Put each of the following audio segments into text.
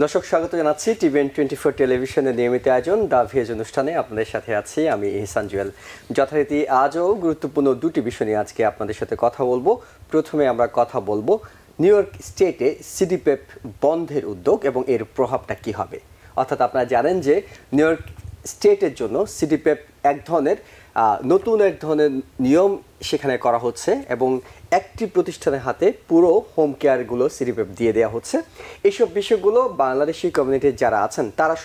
দর্শক স্বাগত জানাচ্ছি টিভিএন 24 টেলিভিশনের নিয়মিত আয়োজন দ্য ভিএজ অনুষ্ঠানে আপনাদের সাথে আছি আমি ইহসান জুয়েল। যথারীতি আজও গুরুত্বপূর্ণ দুটি বিষয় নিয়ে আজকে আপনাদের সাথে কথা বলবো। প্রথমে আমরা কথা বলবো নিউ ইয়র্ক স্টেটে সিডিপেপ বন্ধের উদ্যোগ এবং এর প্রভাবটা কি হবে। অর্থাৎ আপনারা জানেন যে নিউ ইয়র্ক স্টেটের জন্য সিডিপেপ নতুন এক ধরনের নিয়ম সেখানে করা হচ্ছে এবং একটি প্রতিষ্ঠানের হাতে পুরো হোম কেয়ারগুলো সিডিপেপ দিয়ে দেওয়া হচ্ছে। এইসব বিষয়গুলো বাংলাদেশি কমিউনিটির যারা আছেন তারা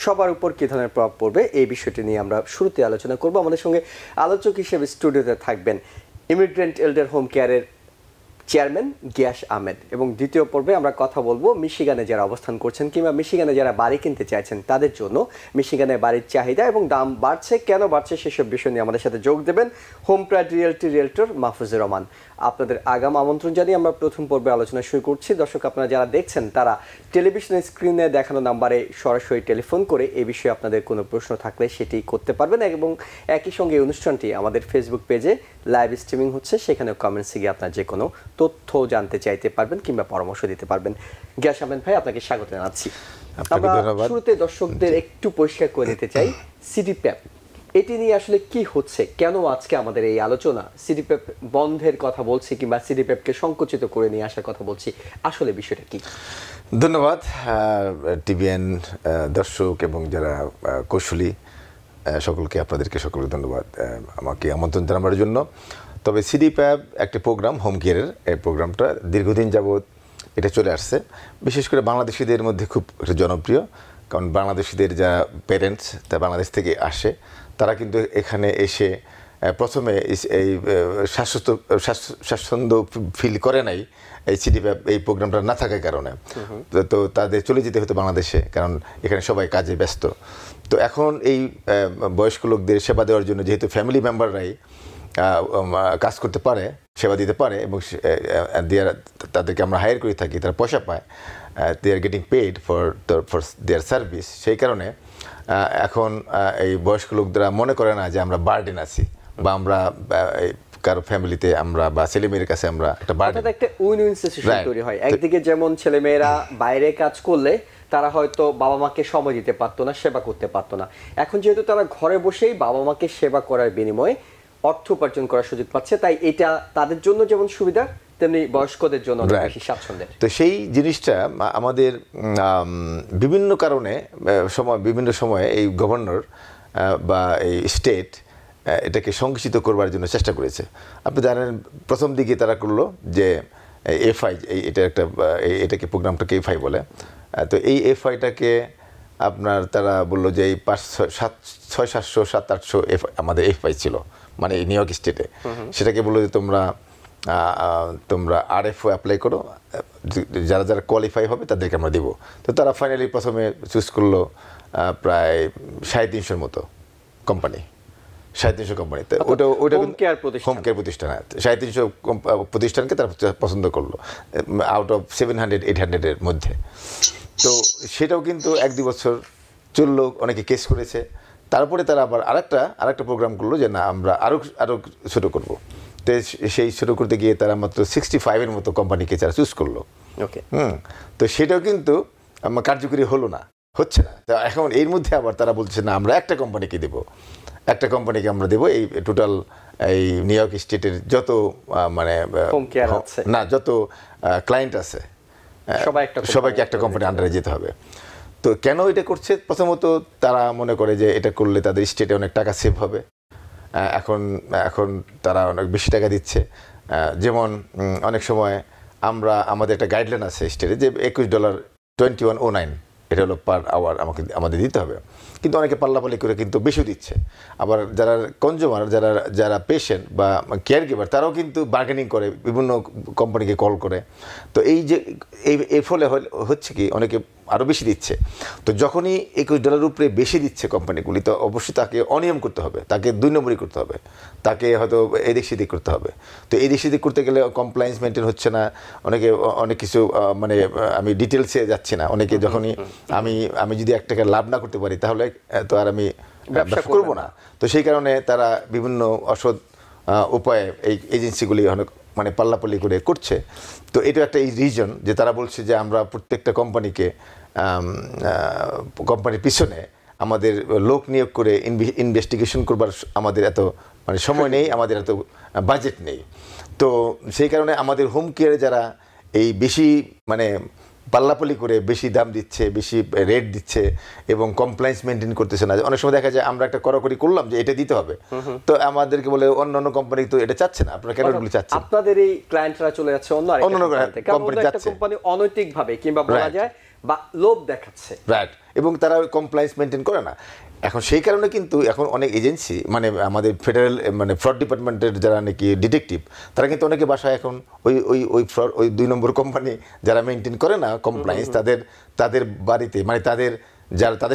সবার উপর কী ধরনের প্রভাব পড়বে এই বিষয়টি নিয়ে আমরা শুরুতে আলোচনা করব। আমাদের সঙ্গে আলোচক হিসেবে স্টুডিওতে থাকবেন ইমিগ্রেন্ট এল্ডার হোম কেয়ারের চেয়ারম্যান গিয়াস আহমেদ এবং দ্বিতীয় পর্বে আমরা কথা বলবো মিশিগানে যারা অবস্থান করছেন কিংবা মিশিগানে যারা বাড়ি কিনতে চাইছেন তাদের জন্য মিশিগানে বাড়ির চাহিদা এবং দাম বাড়ছে কেন বাড়ছে সেসব বিষয় নিয়ে আমাদের সাথে যোগ দেবেন home pride realtor Mahfuzur Rahman. আপনাদের আগাম আমন্ত্রণ জানিয়ে আমরা প্রথম পর্বে আলোচনা শুরু করছি। দর্শক আপনারা যারা দেখছেন তারা টেলিভিশনের স্ক্রিনে দেখানো নাম্বারে সরাসরি টেলিফোন করে এই বিষয়ে আপনাদের কোনো প্রশ্ন থাকলে সেটি করতে পারবেন এবং একই সঙ্গে এই অনুষ্ঠানটি আমাদের ফেসবুক পেজে লাইভ স্ট্রিমিং হচ্ছে, সেখানেও কমেন্টসে গিয়ে আপনার যে কোনো তথ্য জানতে চাইতে পারবেন কিংবা পরামর্শ দিতে পারবেন। গিয়াস আহমেদ ভাই আপনাকে স্বাগত জানাচ্ছি। আমরা শুরুতে দর্শকদের একটু পরিষ্কার করে নিতে চাই সিডিপেপ এটি নিয়ে আসলে কি হচ্ছে, কেন আজকে আমাদের এই আলোচনা, সিডিপেপ বন্ধের কথা বলছি কিংবা সিডিপেপকে সংকুচিত করে নিয়ে আসার কথা বলছি, আসলে বিষয়টা কি? ধন্যবাদ টিভিএন দর্শক এবং যারা কৌশলী সকলকে সকলকে ধন্যবাদ আমাকে আমন্ত্রণ জানাবার জন্য। তবে সিডিপেপ একটা প্রোগ্রাম হোম কেয়ারের, এই প্রোগ্রামটা দীর্ঘদিন যাবৎ এটা চলে আসছে, বিশেষ করে বাংলাদেশিদের মধ্যে খুব জনপ্রিয়। কারণ বাংলাদেশিদের যা প্যারেন্টস তা বাংলাদেশ থেকে আসে, তারা কিন্তু এখানে এসে প্রথমে এই স্বাচ্ছন্দ্য ফিল করে নাই এই সিডিপেপ এই প্রোগ্রামটা না থাকার কারণে। তো তাদের চলে যেতে হতো বাংলাদেশে, কারণ এখানে সবাই কাজে ব্যস্ত। তো এখন এই বয়স্ক লোকদের সেবা দেওয়ার জন্য যেহেতু ফ্যামিলি মেম্বাররাই কাজ করতে পারে, সেবা দিতে পারে এবং তাদেরকে আমরা হায়ার করে থাকি, তারা পয়সা পায়, they are getting paid for their service. সেই কারণে এখন এই বয়স্ক লোকরা মনে করে না যে আমরা বার্ডেন আছি বা আমরা কারো ফ্যামিলিতে আমরা বা ছেলেমেয়ের কাছে আমরা একটা বার্ডেন, একটা উইন-উইন সিচুয়েশন তৈরি হয়। একদিকে যেমন ছেলেমেয়েরা বাইরে কাজ করলে তারা হয়তো বাবা মাকে সময় দিতে পারতো না, সেবা করতে পারতো না, এখন যেহেতু তারা ঘরে বসেই বাবা মাকে সেবা করার বিনিময়ে অর্থ উপার্জন করার সুযোগ পাচ্ছে, তাই এটা তাদের জন্য যেমন সুবিধা তেমনি বয়স্কদের জন্য বেশি স্বাচ্ছন্দ্যের। তো সেই জিনিসটা আমাদের বিভিন্ন কারণে বিভিন্ন সময়ে এই গভর্নর বা এই স্টেট এটাকে সংকুচিত করবার জন্য চেষ্টা করেছে। আপনি জানেন প্রথম দিকে তারা করলো যে এফআই, এটাকে প্রোগ্রামটাকে এফআই বলে। তো এই এফআইটাকে আপনার তারা বললো যে এই 600, 700, 800 আমাদের এফআই ছিল, মানে নিউ ইয়র্ক স্টেটে। সেটাকে বললো যে তোমরা আরএফও অ্যাপ্লাই করো, যারা যারা কোয়ালিফাই হবে তাদেরকে আমরা দেবো। তো তারা ফাইনালি প্রথমে চুজ করলো প্রায় 350 মতো কোম্পানি, 350 কোম্পানিতে। ওটা হোম কেয়ার প্রতিষ্ঠান 350 প্রতিষ্ঠানকে তারা পছন্দ করলো আউট অফ 700-800 মধ্যে। তো সেটাও কিন্তু 1-2 বছর চললো, অনেকে কেস করেছে। তারপরে তারা আবার আরেকটা প্রোগ্রাম করলো যে না আমরা আরও ছোটো করবো। তো সেই ছোটো করতে গিয়ে তারা মাত্র 65 মতো কোম্পানিকে তারা চুজ করলো। তো সেটাও কিন্তু কার্যকরী হচ্ছে না। তো এখন এর মধ্যে আবার তারা বলছে না আমরা একটা কোম্পানিকে আমরা দেবো এই টোটাল এই নিউ ইয়র্ক স্টেটের যত যত ক্লায়েন্ট আছে সবাইকে একটা কোম্পানি আন্ডারে যেতে হবে। তো কেন এটা করছে? প্রথমত তারা মনে করে যে এটা করলে তাদের স্টেটে অনেক টাকা সেভ হবে। এখন তারা অনেক বেশি টাকা দিচ্ছে। যেমন অনেক সময় আমাদের একটা গাইডলাইন আছে স্টেটে যে $21 $21.09 এটা হলো পার আওয়ার আমাদের দিতে হবে, কিন্তু অনেকে পাল্লাপাল্লি করে কিন্তু বেশি দিচ্ছে। আবার যারা কনজিউমার, যারা পেশেন্ট বা কেয়ার গিভার, তারাও কিন্তু বার্গেনিং করে, বিভিন্ন কোম্পানিকে কল করে। তো এর ফলে হচ্ছে কি অনেকে আরও বেশি দিচ্ছে। তো যখনই $21 উপরে বেশি দিচ্ছে কোম্পানিগুলি, তো অবশ্যই তাকে অনিয়ম করতে হবে, তাকে 2 নম্বরই করতে হবে, তাকে হয়তো এদিক সেদিক করতে হবে। তো এদিক সেদিক করতে গেলে কমপ্লায়েন্স মেনটেন হচ্ছে না, অনেক কিছু আমি ডিটেলসে যাচ্ছি না। অনেকে যখনই আমি যদি $1 লাভ না করতে পারি তাহলে তো আর আমি ব্যবসা করবো না। তো সেই কারণে তারা বিভিন্ন অসৎ উপায়ে এই এজেন্সিগুলি অনেক পাল্লাপাল্লি করে করছে। তো এটা একটা এই রিজন যে তারা বলছে যে আমরা প্রত্যেকটা কোম্পানিকে কোম্পানির পিছনে আমাদের লোক নিয়োগ করে ইনভেস্টিগেশন করবার আমাদের এত মানে সময় নেই, আমাদের এত বাজেট নেই। তো সেই কারণে আমাদের হোম কেয়ারে যারা এই বেশি মানে পাল্লাপাল্লি করে বেশি দাম দিচ্ছে, বেশি রেট দিচ্ছে এবং কমপ্লায়েন্স মেনটেন করতেছে না, অনেক সময় দেখা যায় আমরা একটা কড়াকড়ি করলাম যে এটা দিতে হবে, তো আমাদেরকে বলে অন্য কোম্পানি তো এটা চাচ্ছে না, আপনারা কেন এগুলো চাচ্ছেন? আপনাদের এই ক্লায়েন্টরা চলে যাচ্ছে অন্য কোম্পানি যাচ্ছে, কোম্পানি অনৈতিকভাবে কিংবা বলা যায় বা লোভ দেখাচ্ছে, রাইট, এবং তারা কমপ্লায়েন্স মেনটেন করে না। এখন সেই কারণে কিন্তু এখন অনেক এজেন্সি মানে আমাদের ফেডারেল মানে ফ্রড ডিপার্টমেন্টের যারা নাকি ডিটেকটিভ, তারা কিন্তু অনেকে বাসায় এখন ওই ফ্রড ওই 2 নম্বর কোম্পানি যারা মেনটেন করে না কমপ্লায়েন্স, তাদের বাড়িতে মানে তাদের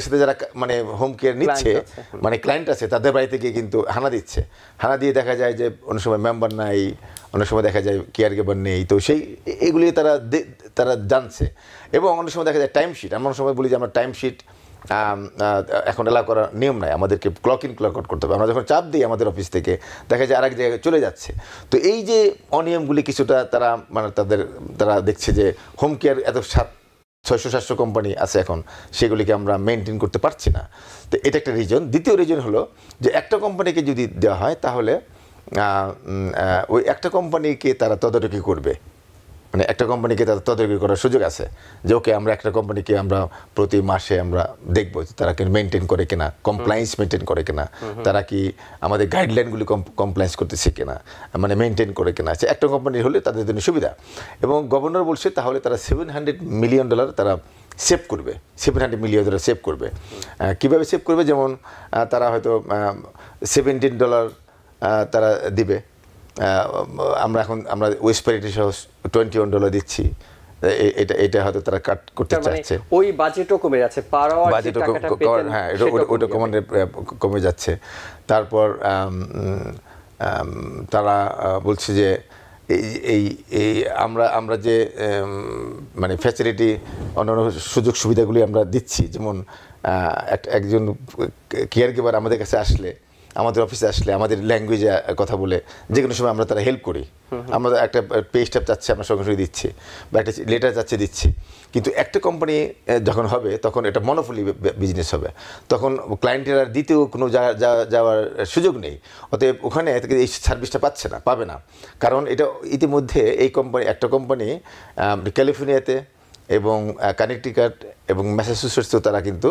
সাথে যারা মানে হোম কেয়ার নিচ্ছে মানে ক্লায়েন্ট আছে, তাদের বাড়িতে গিয়ে কিন্তু হানা দিচ্ছে। হানা দিয়ে দেখা যায় যে অনেক সময় মেম্বার নাই, অনেক সময় দেখা যায় কেয়ার গিভার নেই, তো সেই এগুলি তারা জানছে। এবং অনেক সময় দেখা যায় টাইমশিট, আমরা অনেক সময় বলি যে আমরা টাইমশিট এখন এলাও করার নিয়ম নাই, আমাদেরকে ক্লক ইন ক্লক আউট করতে হবে। আমরা যখন চাপ দিই আমাদের অফিস থেকে, দেখা যায় আরেক জায়গায় চলে যাচ্ছে। তো এই যে অনিয়মগুলি কিছুটা তারা তারা দেখছে যে হোম কেয়ার এত 600-700 কোম্পানি আছে এখন, সেগুলিকে আমরা মেনটেন করতে পারছি না। তো এটা একটা রিজন। দ্বিতীয় রিজন হলো যে একটা কোম্পানিকে যদি দেওয়া হয় তাহলে ওই একটা কোম্পানিকে তারা তদারকি করবে, মানে একটা কোম্পানিকে তারা তদারকি করার সুযোগ আছে যে ওকে আমরা একটা কোম্পানিকে আমরা প্রতি মাসে আমরা দেখবো তারা কি মেনটেন করে কিনা, কমপ্লায়েন্স মেনটেন করে কিনা, তারা কি আমাদের গাইডলাইনগুলি কমপ্লায়েন্স করতেছে কিনা, মানে মেনটেন করে কিনা। একটা কোম্পানি হলে তাদের জন্য সুবিধা। এবং গভর্নর বলছে তাহলে তারা $700 মিলিয়ন তারা সেভ করবে, $700 মিলিয়ন সেভ করবে। কীভাবে সেভ করবে? যেমন তারা হয়তো $17 তারা দিবে, আমরা ওয়েস্পারিটি সহ $21 দিচ্ছি, এটা হয়তো তারা কাট করতে চাচ্ছে। ওই বাজেটও কমে যাচ্ছে, বাজেটও হ্যাঁ ওটা কমে যাচ্ছে। তারপর তারা বলছে যে এই আমরা যে মানে ফ্যাসিলিটি অন্যান্য সুযোগ সুবিধাগুলি আমরা দিচ্ছি, যেমন একজন কেয়ার গিভার আমাদের কাছে আসলে, আমাদের অফিসে আসলে আমাদের ল্যাঙ্গুয়েজে কথা বলে যে কোনো সময় আমরা তারা হেল্প করি। আমরা একটা পে স্ট্যাপ চাচ্ছে আমরা সঙ্গে সঙ্গে দিচ্ছি, বা একটা লেটার চাচ্ছে দিচ্ছি। কিন্তু একটা কোম্পানি যখন হবে তখন এটা মনোপলি বিজনেস হবে, তখন ক্লায়েন্টের আর দ্বিতীয় কোনো যাওয়ার সুযোগ নেই। অতএব ওখানে এই সার্ভিসটা পাবে না। কারণ এটা ইতিমধ্যে একটা কোম্পানি ক্যালিফোর্নিয়াতে এবং কানেকটিকাট এবং ম্যাসাচুসেটসেও তারা কিন্তু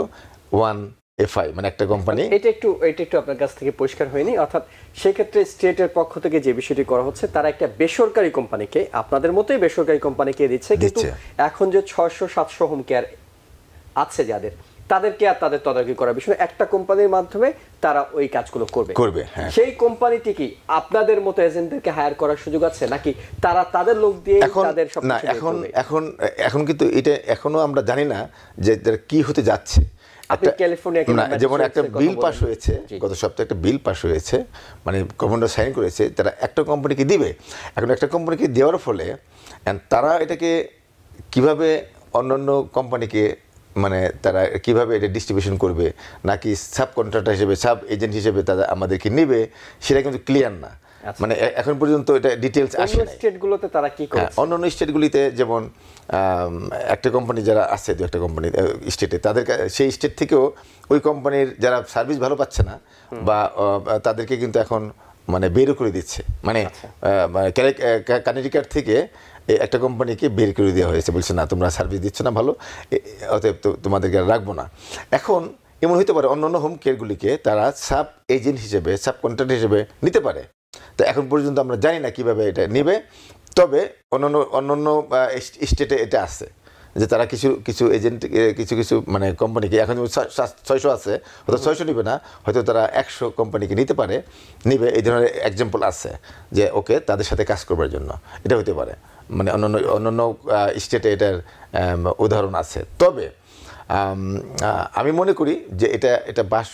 FI মানে একটা কোম্পানি। এটা একটু আপনার কাছ থেকে পরিষ্কার হয়নি, অর্থাৎ সেক্ষেত্রে স্টেটের পক্ষ থেকে যে বিষয়টি করা হচ্ছে, তারা একটা বেসরকারি কোম্পানিকে, আপনাদের মতোই বেসরকারি কোম্পানিকে দিচ্ছে, কিন্তু এখন যে 600-700 হোম কেয়ার আছে যাদের, তাদেরকে আর তাদের তদারকি করার বিষয় একটা কোম্পানির মাধ্যমে তারা ওই কাজগুলো করবে। সেই কোম্পানিটি কি আপনাদের মতো এজেন্টদেরকে হায়ার করার সুযোগ আছে, নাকি তারা তাদের লোক দিয়ে তাদের সব? না, এখন কিন্তু এটা এখনো আমরা জানি না যে কি হতে যাচ্ছে। যেমন একটা বিল পাস হয়েছে গত সপ্তাহে, একটা বিল পাস হয়েছে, মানে গভর্নর সাইন করেছে, তারা একটা কোম্পানিকে দিবে। এখন একটা কোম্পানিকে দেওয়ার ফলে তারা এটাকে কিভাবে অন্যান্য কোম্পানিকে মানে তারা কিভাবে এটা ডিস্ট্রিবিউশন করবে, নাকি সাব কন্ট্রাক্টর হিসেবে, সাব এজেন্ট হিসেবে তারা আমাদেরকে নেবে, সেটা কিন্তু ক্লিয়ার না। মানে এখন পর্যন্ত এটা ডিটেইলস আসে না। স্টেটগুলোতে তারা কি করে? অন্যান্য স্টেটগুলিতে যেমন একটা কোম্পানি যারা আছে, দু একটা কোম্পানি স্টেটে, তাদের সেই স্টেট থেকেও ওই কোম্পানির যারা সার্ভিস ভালো পাচ্ছে না বা তাদেরকে কিন্তু এখন মানে বেরও করে দিচ্ছে। মানে কানেক্টিকাট থেকে একটা কোম্পানিকে বের করে দেওয়া হয়েছে, বলছে না তোমরা সার্ভিস দিচ্ছ না ভালো, অতএব তোমাদেরকে রাখবো না। এখন এমন হতে পারে অন্যান্য হোম কেয়ারগুলিকে তারা সাব এজেন্ট হিসেবে, সাব কন্ট্রাক্ট হিসেবে নিতে পারে। তো এখন পর্যন্ত আমরা জানি না কিভাবে এটা নেবে। তবে অন্যান্য স্টেটে এটা আছে যে তারা কিছু এজেন্ট কিছু মানে কোম্পানিকে, এখন 600 আছে, হয়তো 600 নিবে না, হয়তো তারা 100 কোম্পানিকে নিবে। এই ধরনের এক্সাম্পল আছে যে ওকে তাদের সাথে কাজ করবার জন্য, এটা হতে পারে। মানে অন্যান্য স্টেটে এটার উদাহরণ আছে। তবে আমি মনে করি যে এটা বাস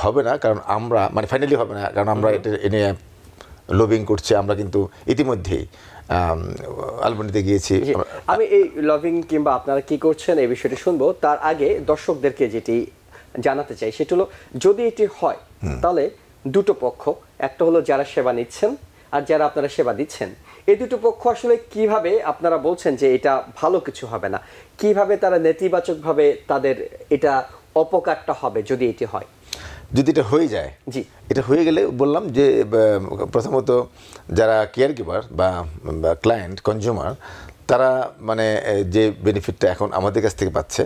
হবে না, কারণ আমরা মানে ফাইনালি হবে না, কারণ আমরা এটা নিয়ে লবিং করছি। আমরা কিন্তু ইতিমধ্যেই আলবানিতে গিয়েছি। আমি এই লবিং কিংবা আপনারা কি করছেন এই বিষয়টি শুনবো, তার আগে দর্শকদেরকে যেটি জানাতে চাই সেটা হলো, যদি এটি হয় তাহলে দুটো পক্ষ, একটা হলো যারা সেবা নিচ্ছেন আর যারা আপনারা সেবা দিচ্ছেন, এই দুটো পক্ষ আসলে কিভাবে, আপনারা বলছেন যে এটা ভালো কিছু হবে না, কিভাবে তারা নেতিবাচকভাবে তাদের এটা অপকারটা হবে যদি এটি হয়? যদি এটা হয়ে যায়, জি, এটা হয়ে গেলে বললাম যে প্রথমত যারা কেয়ার গিভার বা ক্লায়েন্ট কনজিউমার, তারা মানে যে বেনিফিটটা এখন আমাদের কাছ থেকে পাচ্ছে,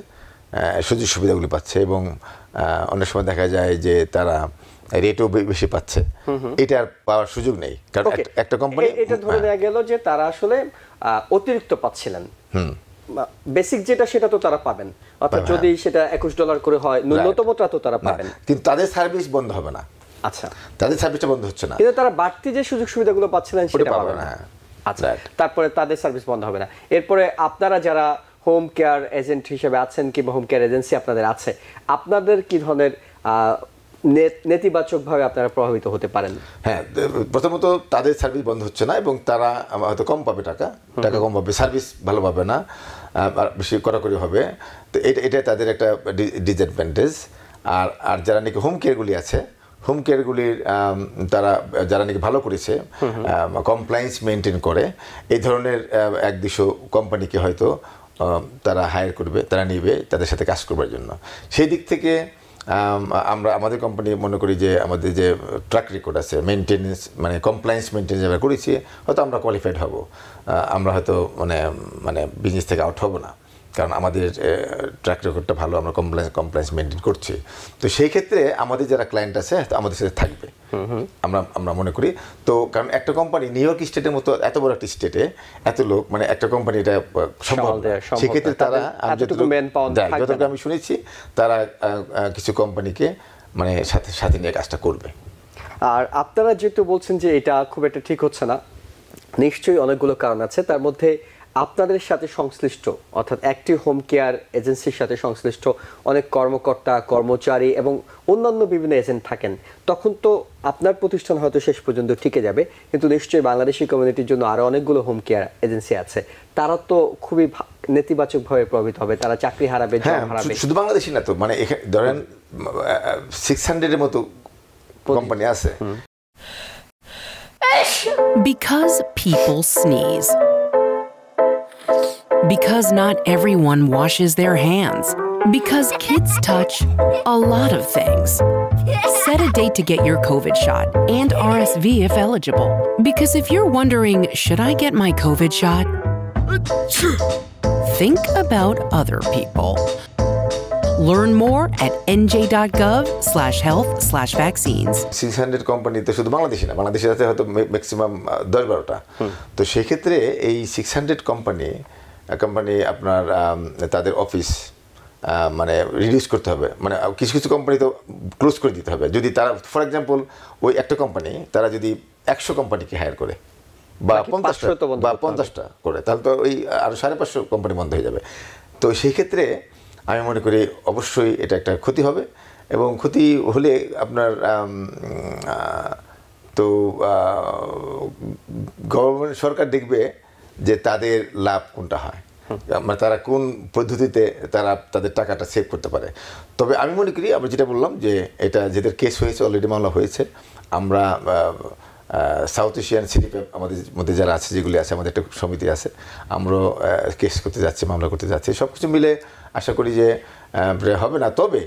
সুযোগ সুবিধাগুলি পাচ্ছে, এবং অনেক সময় দেখা যায় যে তারা রেটও বেশি পাচ্ছে, এটা আর পাওয়ার সুযোগ নেই। কারণ একটা কোম্পানি, এটা ধরে নেওয়া গেল যে তারা আসলে অতিরিক্ত পাচ্ছিলেন, বেসিক যেটা সেটা তো তারা পাবেন, অর্থাৎ যদি সেটা $21 করে হয় ন্যূনতমটা তো তারা পাবেন, কিন্তু তাদের সার্ভিস বন্ধ হবে না। আচ্ছা, তাদের সার্ভিসটা বন্ধ হচ্ছে না, কিন্তু তারা বাড়তি যে সুযোগ সুবিধাগুলো পাচ্ছিলেন সেটা পাবে না। আচ্ছা, তারপরে তাদের সার্ভিস বন্ধ হবে না। এরপরে আপনারা যারা হোম কেয়ার এজেন্ট হিসেবে আছেন কিংবা হোম কেয়ার এজেন্সি আপনাদের আছে, আপনাদের কি ধরনের নেতিবাচকভাবে আপনারা প্রভাবিত হতে পারেন? হ্যাঁ, প্রথমত তাদের সার্ভিস বন্ধ হচ্ছে না, এবং তারা হয়তো কম পাবে, টাকা কম পাবে, সার্ভিস ভালো পাবে না, বেশি কড়াকড়ি হবে। তো এটা তাদের একটা ডিসঅ্যাডভান্টেজ। আর যারা নাকি হোম কেয়ারগুলি আছে, হোম কেয়ারগুলির তারা যারা নাকি ভালো করেছে, কমপ্লায়েন্স মেনটেন করে, এই ধরনের 1-200 কোম্পানিকে হয়তো তারা হায়ার করবে, তারা নিবে তাদের সাথে কাজ করবার জন্য। সেই দিক থেকে আমরা আমাদের কোম্পানি মনে করি যে আমাদের যে ট্র্যাক রেকর্ড আছে মেনটেনেন্স, মানে কমপ্লায়েন্স মেনটেন্স যারা করেছি, হয়তো আমরা কোয়ালিফাইড হব, আমরা হয়তো মানে বিজনেস থেকে আউট হব না, কারণ আমাদের ট্র্যাক রেকর্ডটা ভালো, আমরা কমপ্লায়েন্স মেনটেন করছি। তো সেই ক্ষেত্রে আমাদের যারা ক্লায়েন্ট আছে আমাদের সাথে থাকবে, আমরা মনে করি। তো কারণ একটা কোম্পানি নিউ ইয়র্ক স্টেটের মতো এত বড় একটা স্টেটে এত লোক, মানে একটা কোম্পানি এটা সম্ভব, সেক্ষেত্রে তারা যতটুকু আমি শুনেছি, তারা কিছু কোম্পানিকে মানে সাথে নিয়ে কাজটা করবে। আর আপনারা যেহেতু বলছেন যে এটা খুব একটা ঠিক হচ্ছে না, নিশ্চয়ই অনেকগুলো কারণ আছে, তার মধ্যে আপনাদের সাথে সংশ্লিষ্ট, অর্থাৎ একটি হোম কেয়ার এজেন্সির সাথে সংশ্লিষ্ট অনেক কর্মকর্তা, কর্মচারী এবং অন্যান্য বিভিন্ন এজেন্ট থাকেন, তখন তো আপনার প্রতিষ্ঠান হয়তো শেষ পর্যন্ত টিকে যাবে, কিন্তু নিশ্চয়ই বাংলাদেশি কমিউনিটির জন্য আরও অনেকগুলো হোম কেয়ার এজেন্সি আছে, তারা তো খুবই নেতিবাচকভাবে প্রভাবিত হবে, তারা চাকরি হারাবে, জব হারাবে। শুধু বাংলাদেশি না তো, মানে ধরেন 600-এর মতো কোম্পানি আছে। Because people sneeze. Because not everyone washes their hands. Because kids touch a lot of things. Set a date to get your COVID shot and RSV if eligible. Because if you're wondering, should I get my COVID shot? Think about other people. Learn more at nj.gov/health/vaccines. 600 company তো শুধু বাংলাদেশি না, বাংলাদেশের সাথে হয়তো maximum 10-12টা। তো সেক্ষেত্রে এই 600 company আপনার তাদের অফিস মানে রিডিউস করতে হবে, মানে কিছু কিছু কোম্পানি তো ক্লোজ করে দিতে হবে। যদি তারা ফর এক্সাম্পল ওই একটা কোম্পানি তারা যদি 100 কোম্পানিকে হায়ার করে বা 50টা করে, তাহলে তো ওই আরও 550 কোম্পানি বন্ধ হয়ে যাবে। তো সেই ক্ষেত্রে আমি মনে করি অবশ্যই এটা একটা ক্ষতি হবে, এবং ক্ষতি হলে আপনার তো গভর্নমেন্ট সরকার দেখবে যে তাদের লাভ কোনটা হয়, মানে তারা কোন পদ্ধতিতে তারা তাদের টাকাটা সেভ করতে পারে। তবে আমি মনে করি, আমরা যেটা বললাম যে এটা যেদের কেস হয়েছে, অলরেডি মামলা হয়েছে, আমরা সাউথ এশিয়ান সিটি আমাদের মধ্যে যারা আছে, যেগুলি আছে, আমাদের একটা সমিতি আছে, আমরাও কেস করতে যাচ্ছি, মামলা করতে যাচ্ছি। সব কিছু মিলে আশা করি যে হবে না। তবে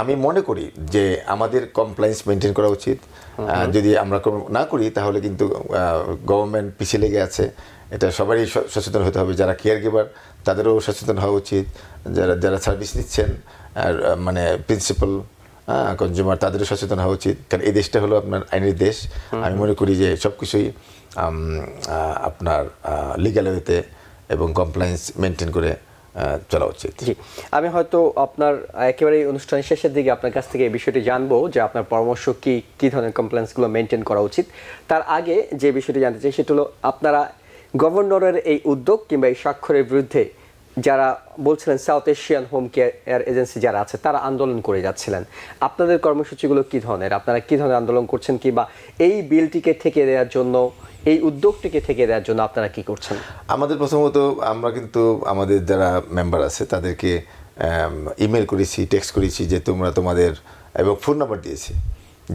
আমি মনে করি যে আমাদের কমপ্লায়েন্স মেনটেন করা উচিত। যদি আমরা না করি তাহলে কিন্তু গভর্নমেন্ট পিছিয়ে লেগে আছে, এটা সবারই সচেতন হতে হবে। যারা কেয়ার গিভার তাদেরও সচেতন হওয়া উচিত, যারা সার্ভিস নিচ্ছেন আর মানে প্রিন্সিপাল কনজিউমার তাদেরও সচেতন হওয়া উচিত, কারণ এই দেশটা হলো আপনার আইনের দেশ। আমি মনে করি যে সব কিছুই আপনার লিগ্যাল ওয়েতে এবং কমপ্লায়েন্স মেনটেন করে চলা উচিত। জি, আমি হয়তো আপনার একেবারে অনুষ্ঠানের শেষের দিকে আপনার কাছ থেকে এই বিষয়টি জানবো যে আপনার পরামর্শ কি ধরনের কমপ্লেন্সগুলো মেনটেন করা উচিত। তার আগে যে বিষয়টি জানতে চাই সেটা হলো, আপনারা গভর্নরের এই উদ্যোগ কিংবা এই স্বাক্ষরের বিরুদ্ধে যারা বলছিলেন south Asian home care agency যারা আছে তারা আন্দোলন করে যাচ্ছিলেন, আপনাদের কর্মসূচিগুলো কি ধরনের, আপনারা কি ধরনের আন্দোলন করছেন, কিংবা এই বিলটিকে ঠেকিয়ে দেওয়ার জন্য, এই উদ্যোগটিকে ঠেকিয়ে দেওয়ার জন্য আপনারা কি করছেন? আমাদের প্রথমত আমরা কিন্তু আমাদের যারা মেম্বার আছে তাদেরকে ইমেল করেছি, টেক্সট করেছি যে তোমরা তোমাদের, এবং ফোন নাম্বার দিয়েছি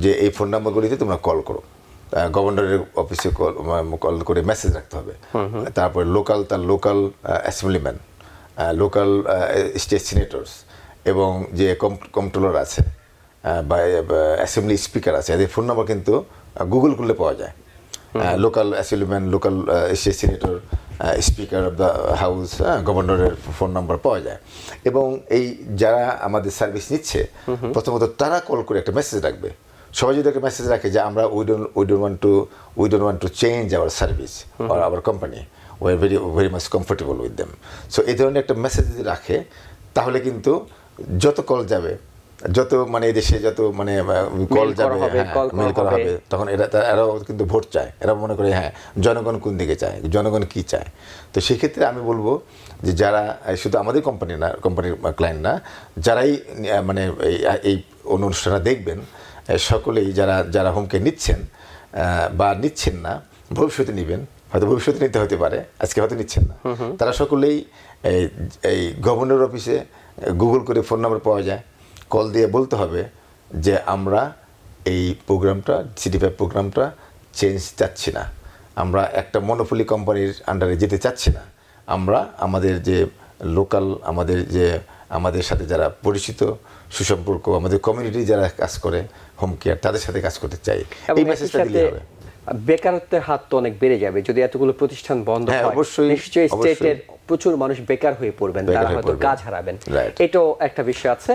যে এই ফোন নাম্বারগুলিতে তোমরা কল করো, গভর্নরের অফিসে কল করে মেসেজ রাখতে হবে। তারপরে তার লোকাল অ্যাসেম্বলিম্যান, লোকাল স্টেট সিনেটরস এবং যে কন্ট্রোলার আছে বা অ্যাসেম্বলি স্পিকার আছে, এদের ফোন নাম্বার কিন্তু গুগল করলে পাওয়া যায়। Local assemblyman, local state senator, speaker of the house, গভর্নরের ফোন নাম্বার পাওয়া যায়। এবং এই যারা আমাদের সার্ভিস নিচ্ছে প্রথমত তারা কল করে একটা মেসেজ রাখবে। সবাই যদি একটা মেসেজ রাখে যে আমরা we don't want to change our service or hour company, we are very much comfortable with them. So এই ধরনের একটা মেসেজ যদি রাখে তাহলে কিন্তু যত কল যাবে, যত মানে এই দেশে যত মানে কল যাবে, মেল করা হবে, তখন এরাও কিন্তু ভোট চায়। এরা মনে করে হ্যাঁ জনগণ কোন দিকে চায়, জনগণ কি চায়। তো সেক্ষেত্রে আমি বলবো যে যারা শুধু আমাদের কোম্পানির ক্লায়েন্ট না, যারাই মানে এই অনুষ্ঠানটা দেখবেন, সকলেই যারা হোমকে নিচ্ছেন বা নিচ্ছেন না, ভবিষ্যতে নেবেন, হয়তো ভবিষ্যতে নিতে হতে পারে, আজকে হয়তো নিচ্ছেন না, তারা সকলেই এই গভর্নর অফিসে গুগল করে ফোন নাম্বার পাওয়া যায়, কল দিয়ে বলতে হবে যে আমরা এই প্রোগ্রামটা সিটি5 প্রোগ্রামটা চেঞ্জ চাচ্ছি না, আমরা একটা মনোপলি কোম্পানির আন্ডারে যেতে চাচ্ছি না, আমরা আমাদের যে লোকাল আমাদের সাথে যারা পরিচিত সুসম্পর্ক, আমাদের কমিউনিটি যারা কাজ করে হোম কেয়ার, তাদের সাথে কাজ করতে চাই। এই মেসেজটা দিলে হবে। বেকারত্বের হাত তো অনেক বেড়ে যাবে যদি এতগুলো প্রতিষ্ঠান বন্ধ হয়। অবশ্যই নিশ্চয়ই স্টেটের প্রচুর মানুষ বেকার হয়ে পড়বেন, তারা হয়তো কাজ হারাবেন, এটাও একটা বিষয় আছে।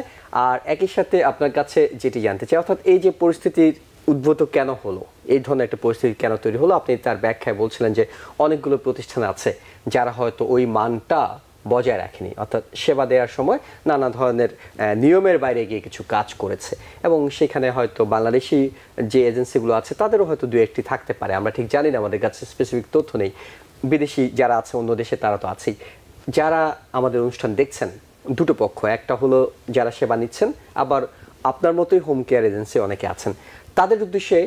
আর একই সাথে আপনার কাছে যেটি জানতে চাই, অর্থাৎ এই যে পরিস্থিতির উদ্ভূত কেন হলো, এই ধরনের একটা পরিস্থিতি কেন তৈরি হলো, আপনি তার ব্যাখ্যায় বলছিলেন যে অনেকগুলো প্রতিষ্ঠান আছে যারা হয়তো ওই মানটা বজায় রাখেনি, অর্থাৎ সেবা দেওয়ার সময় নানা ধরনের নিয়মের বাইরে গিয়ে কিছু কাজ করেছে, এবং সেখানে হয়তো বাংলাদেশি যে এজেন্সিগুলো আছে তাদেরও হয়তো দু একটি থাকতে পারে, আমরা ঠিক জানি না, আমাদের কাছে স্পেসিফিক তথ্য নেই। বিদেশি যারা আছে অন্য দেশে তারা তো আছেই। যারা আমাদের অনুষ্ঠান দেখছেন দুটো পক্ষ, একটা হলো যারা সেবা নিচ্ছেন, আবার আপনার মতোই হোম কেয়ার এজেন্সি অনেকে আছেন, তাদের উদ্দেশ্যে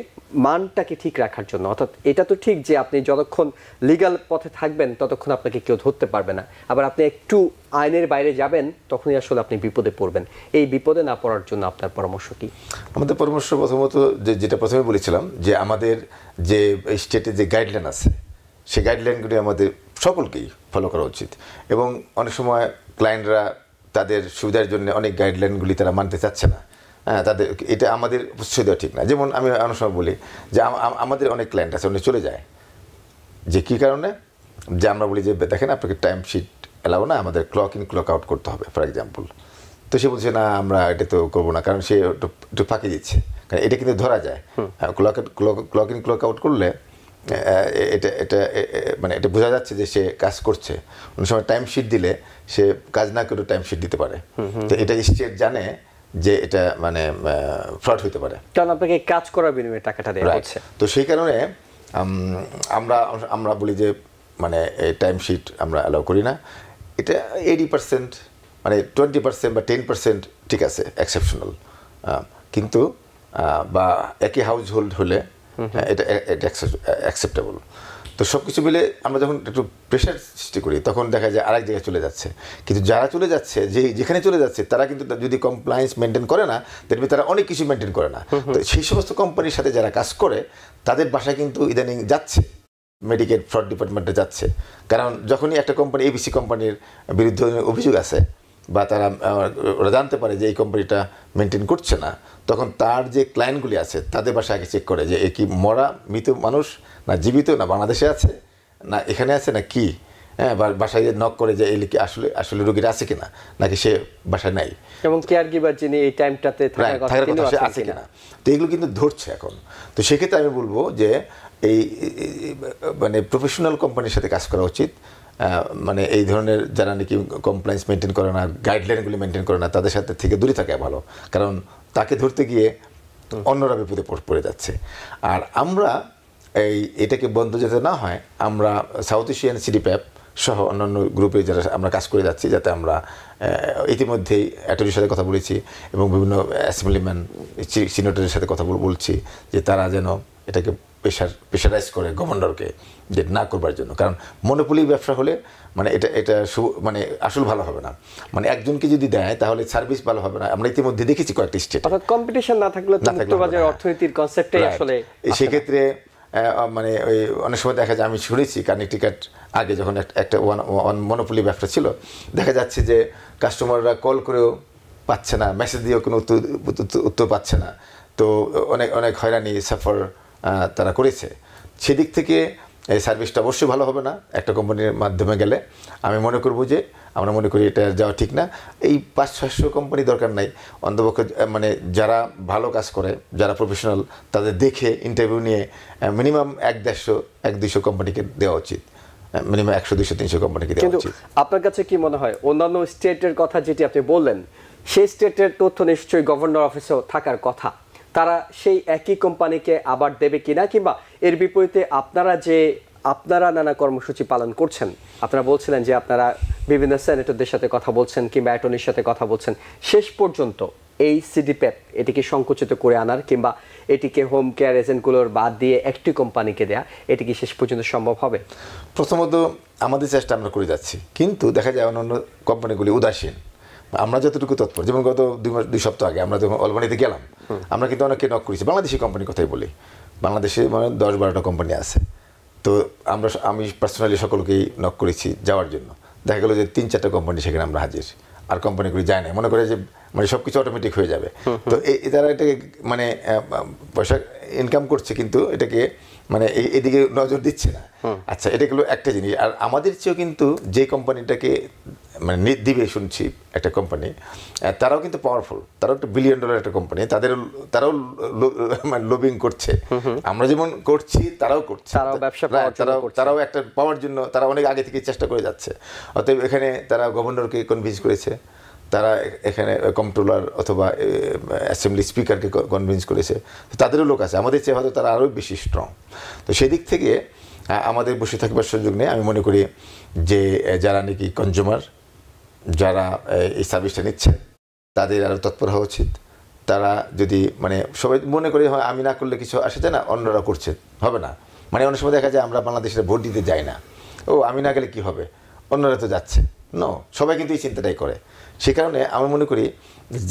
মানটাকে ঠিক রাখার জন্য, অর্থাৎ এটা তো ঠিক যে আপনি যতক্ষণ লিগ্যাল পথে থাকবেন ততক্ষণ আপনাকে কেউ ধরতে পারবে না, আবার আপনি একটু আইনের বাইরে যাবেন তখনই আসলে আপনি বিপদে পড়বেন। এই বিপদে না পড়ার জন্য আপনার পরামর্শ কি? আমাদের পরামর্শ প্রথমত যেটা প্রথমে বলেছিলাম যে আমাদের যে স্টেটে যে গাইডলাইন আছে, সেই গাইডলাইনগুলি আমাদের সকলকেই ফলো করা উচিত। এবং অনেক সময় ক্লায়েন্টরা তাদের সুবিধার জন্য অনেক গাইডলাইনগুলি তারা মানতে চাচ্ছে না, তাদের এটা আমাদের প্রশ্রয় দেওয়া ঠিক না। যেমন আমি অনেক সময় বলি যে আমাদের অনেক ক্লায়েন্ট আছে, অনেক চলে যায়, যে কী কারণে, যে আমরা বলি যে দেখেন আপনাকে টাইম শিট এলাও না, আমাদের ক্লক ইন ক্লক আউট করতে হবে ফর এক্সাম্পল। তো সে বলছে না আমরা এটা তো করবো না, কারণ সে একটু ফাঁকি দিচ্ছে, কারণ এটা কিন্তু ধরা যায়। ক্লক ইন ক্লক আউট করলে এটা মানে এটা বোঝা যাচ্ছে যে সে কাজ করছে। অনেক সময় টাইম শিট দিলে সে কাজ না করে টাইম শিট দিতে পারে, তো এটা স্টেট জানে যে এটা মানে ফ্রড হতে পারে, কারণ আপনাকে কাজ করার বিনিময়ে টাকাটা দেওয়া হচ্ছে। তো সেই কারণে আমরা বলি যে মানে টাইম শিট আমরা অ্যালাউ করি না। এটা 80% মানে 20% বা 10% ঠিক আছে, এক্সেপশনাল, কিন্তু বা একই হাউস হোল্ড হলে এটা অ্যাকসেপ্টেবল। তো সব কিছু মিলে আমরা যখন একটু প্রেশার সৃষ্টি করি তখন দেখা যায় আরেক জায়গায় চলে যাচ্ছে। কিন্তু যারা চলে যাচ্ছে, যেখানে চলে যাচ্ছে তারা কিন্তু যদি কমপ্লায়েন্স মেনটেন করে না, দেখবে তারা অনেক কিছু মেনটেন করে না। তো সেই সমস্ত কোম্পানির সাথে যারা কাজ করে তাদের বাসায় কিন্তু ইদানিং যাচ্ছে, মেডিকেল ফ্রড ডিপার্টমেন্টে যাচ্ছে। কারণ যখনই একটা কোম্পানি এবিসি কোম্পানির বিরুদ্ধে অভিযোগ আছে বা ওরা জানতে পারে যে এই কোম্পানিটা মেনটেন করছে না, তখন তার যে ক্লায়েন্টগুলি আছে তাদের বাসায় আগে চেক করে যে এ কি মরা মৃত মানুষ, না জীবিত, না বাংলাদেশে আছে, না এখানে আছে, না কি, হ্যাঁ, বাসায় নক করে যে এলি কি আসলে রোগীরা আছে কিনা, নাকি সে বাসায় নাই, এবং কেয়ার গিভার যিনি এই টাইমটাতে থাকার কথা সে আছে কিনা। তো এগুলো কিন্তু ধরছে এখন। তো সেক্ষেত্রে আমি বলবো যে এই মানে প্রফেশনাল কোম্পানির সাথে কাজ করা উচিত। মানে এই ধরনের যারা নাকি কমপ্লায়েন্স মেনটেন করে না, গাইডলাইনগুলি মেনটেন করে না, তাদের সাথে থেকে দূরে থাকা ভালো, কারণ তাকে ধরতে গিয়ে অন্যরা বিপদে পড়ে যাচ্ছে। আর আমরা এটাকে বন্ধ যাতে না হয়, আমরা সাউথ এশিয়ান সিটি5 সহ অন্যান্য গ্রুপে যারা আমরা কাজ করে যাচ্ছি, যাতে আমরা ইতিমধ্যেই অ্যাটর্নির সাথে কথা বলেছি এবং বিভিন্ন অ্যাসেম্বলিম্যান সিনেটরের সাথে কথা বলছি যে তারা যেন এটাকে প্রেশারাইজ করে গভর্নরকে যে না করবার জন্য। কারণ মনোপলি ব্যবসা হলে মানে এটা মানে আসল ভালো হবে না, মানে একজনকে যদি দেয় তাহলে সার্ভিস ভালো হবে না। আমরা ইতিমধ্যে দেখেছি কয়েকটি স্টেট, অর্থাৎ কম্পিটিশন না থাকলে তো মুক্তবাজার অর্থনীতির কনসেপ্টটাই আসলে সেক্ষেত্রে মানে ওই অনেক সময় দেখা যায়, আমি শুনেছি কানেক্টিকাট আগে যখন একটা মনোপলি ব্যবসা ছিল, দেখা যাচ্ছে যে কাস্টমাররা কল করেও পাচ্ছে না, মেসেজ দিয়েও কোনো উত্তর পাচ্ছে না। তো অনেক অনেক হয়রানি সাফার তারা করেছে। সেদিক থেকে এই সার্ভিসটা অবশ্যই ভালো হবে না একটা কোম্পানির মাধ্যমে গেলে। আমি মনে করব যে আমরা মনে করি এটা যাওয়া ঠিক না। এই 500-600 কোম্পানি দরকার নাই, অন্তপক্ষে মানে যারা ভালো কাজ করে, যারা প্রফেশনাল, তাদের দেখে ইন্টারভিউ নিয়ে মিনিমাম 100-150 কোম্পানিকে দেওয়া উচিত, মিনিমাম 100-200-300 কোম্পানিকে দেওয়া উচিত। আপনার কাছে কি মনে হয় অন্যান্য স্টেটের কথা যেটি আপনি বললেন, সেই স্টেটের তথ্য নিশ্চয়ই গভর্নর অফিসেও থাকার কথা, তারা সেই একই কোম্পানিকে আবার দেবে কিনা, কিংবা এর বিপরীতে আপনারা নানা কর্মসূচি পালন করছেন, আপনারা বলছিলেন যে আপনারা বিভিন্ন সেনেটরদের সাথে কথা বলছেন কিংবা অ্যাটর্নির সাথে কথা বলছেন, শেষ পর্যন্ত এই সিডিপ্যাপ এটিকে সংকুচিত করে আনার কিংবা এটিকে হোম কেয়ার এজেন্টগুলোর বাদ দিয়ে একটি কোম্পানিকে দেয়া, এটি কি শেষ পর্যন্ত সম্ভব হবে? প্রথমত আমাদের চেষ্টা আমরা করে যাচ্ছি, কিন্তু দেখা যায় অন্যান্য কোম্পানিগুলি উদাসীন। আমরা যতটুকু তৎপর, যেমন গত 2 সপ্তাহ আগে আমরা যখন অলবানিতে গেলাম, আমরা কিন্তু অনেককে নক করেছি, বাংলাদেশি কোম্পানির কথাই বলি, বাংলাদেশে মানে 10-12টা কোম্পানি আছে। তো আমি পার্সোনালি সকলকেই নক করেছি যাওয়ার জন্য। দেখা গেলো যে 3-4টা কোম্পানি সেখানে আমরা হাজির, আর কোম্পানিগুলি যায় না, মনে করে যে মানে সব কিছু অটোমেটিক হয়ে যাবে। তো তারা এটাকে মানে পয়সা ইনকাম করছে, কিন্তু এটাকে মানে এদিকে নজর দিচ্ছে না। আচ্ছা, এটা গেলো একটা জিনিস। আর আমাদের চেয়েও কিন্তু যে কোম্পানিটাকে মানে দিবে শুনছি একটা কোম্পানি, তারাও কিন্তু পাওয়ারফুল, তারাও একটা $1 বিলিয়ন একটা কোম্পানি, তারাও মানে লবিং করছে। আমরা যেমন করছি তারাও করছে, তারাও একটা পাওয়ার জন্য তারা অনেক আগে থেকে চেষ্টা করে যাচ্ছে। অতএব এখানে তারা গভর্নরকে কনভিন্স করেছে, তারা এখানে কন্ট্রোলার অথবা অ্যাসেম্বলি স্পিকারকে কনভিন্স করেছে, তাদেরও লোক আছে, আমাদের চেয়ে হয়তো তারা আরও বেশি স্ট্রং। তো সেদিক থেকে আমাদের বসে থাকবার সুযোগ নেই। আমি মনে করি যে যারা নাকি কনজিউমার, যারা এই সার্ভিসটা নিচ্ছে, তাদের আরও তৎপর হওয়া উচিত। তারা যদি মানে সবাই মনে করে হয় আমি না করলে কিছু আসে যায় না, অন্যরা করছে, হবে না। মানে অনেক সময় দেখা যায় আমরা বাংলাদেশের ভোট দিতে যাই না, ও আমি না গেলে কি হবে, অন্যরা তো যাচ্ছে। সবাই কিন্তু এই চিন্তাটাই করে। সে কারণে আমি মনে করি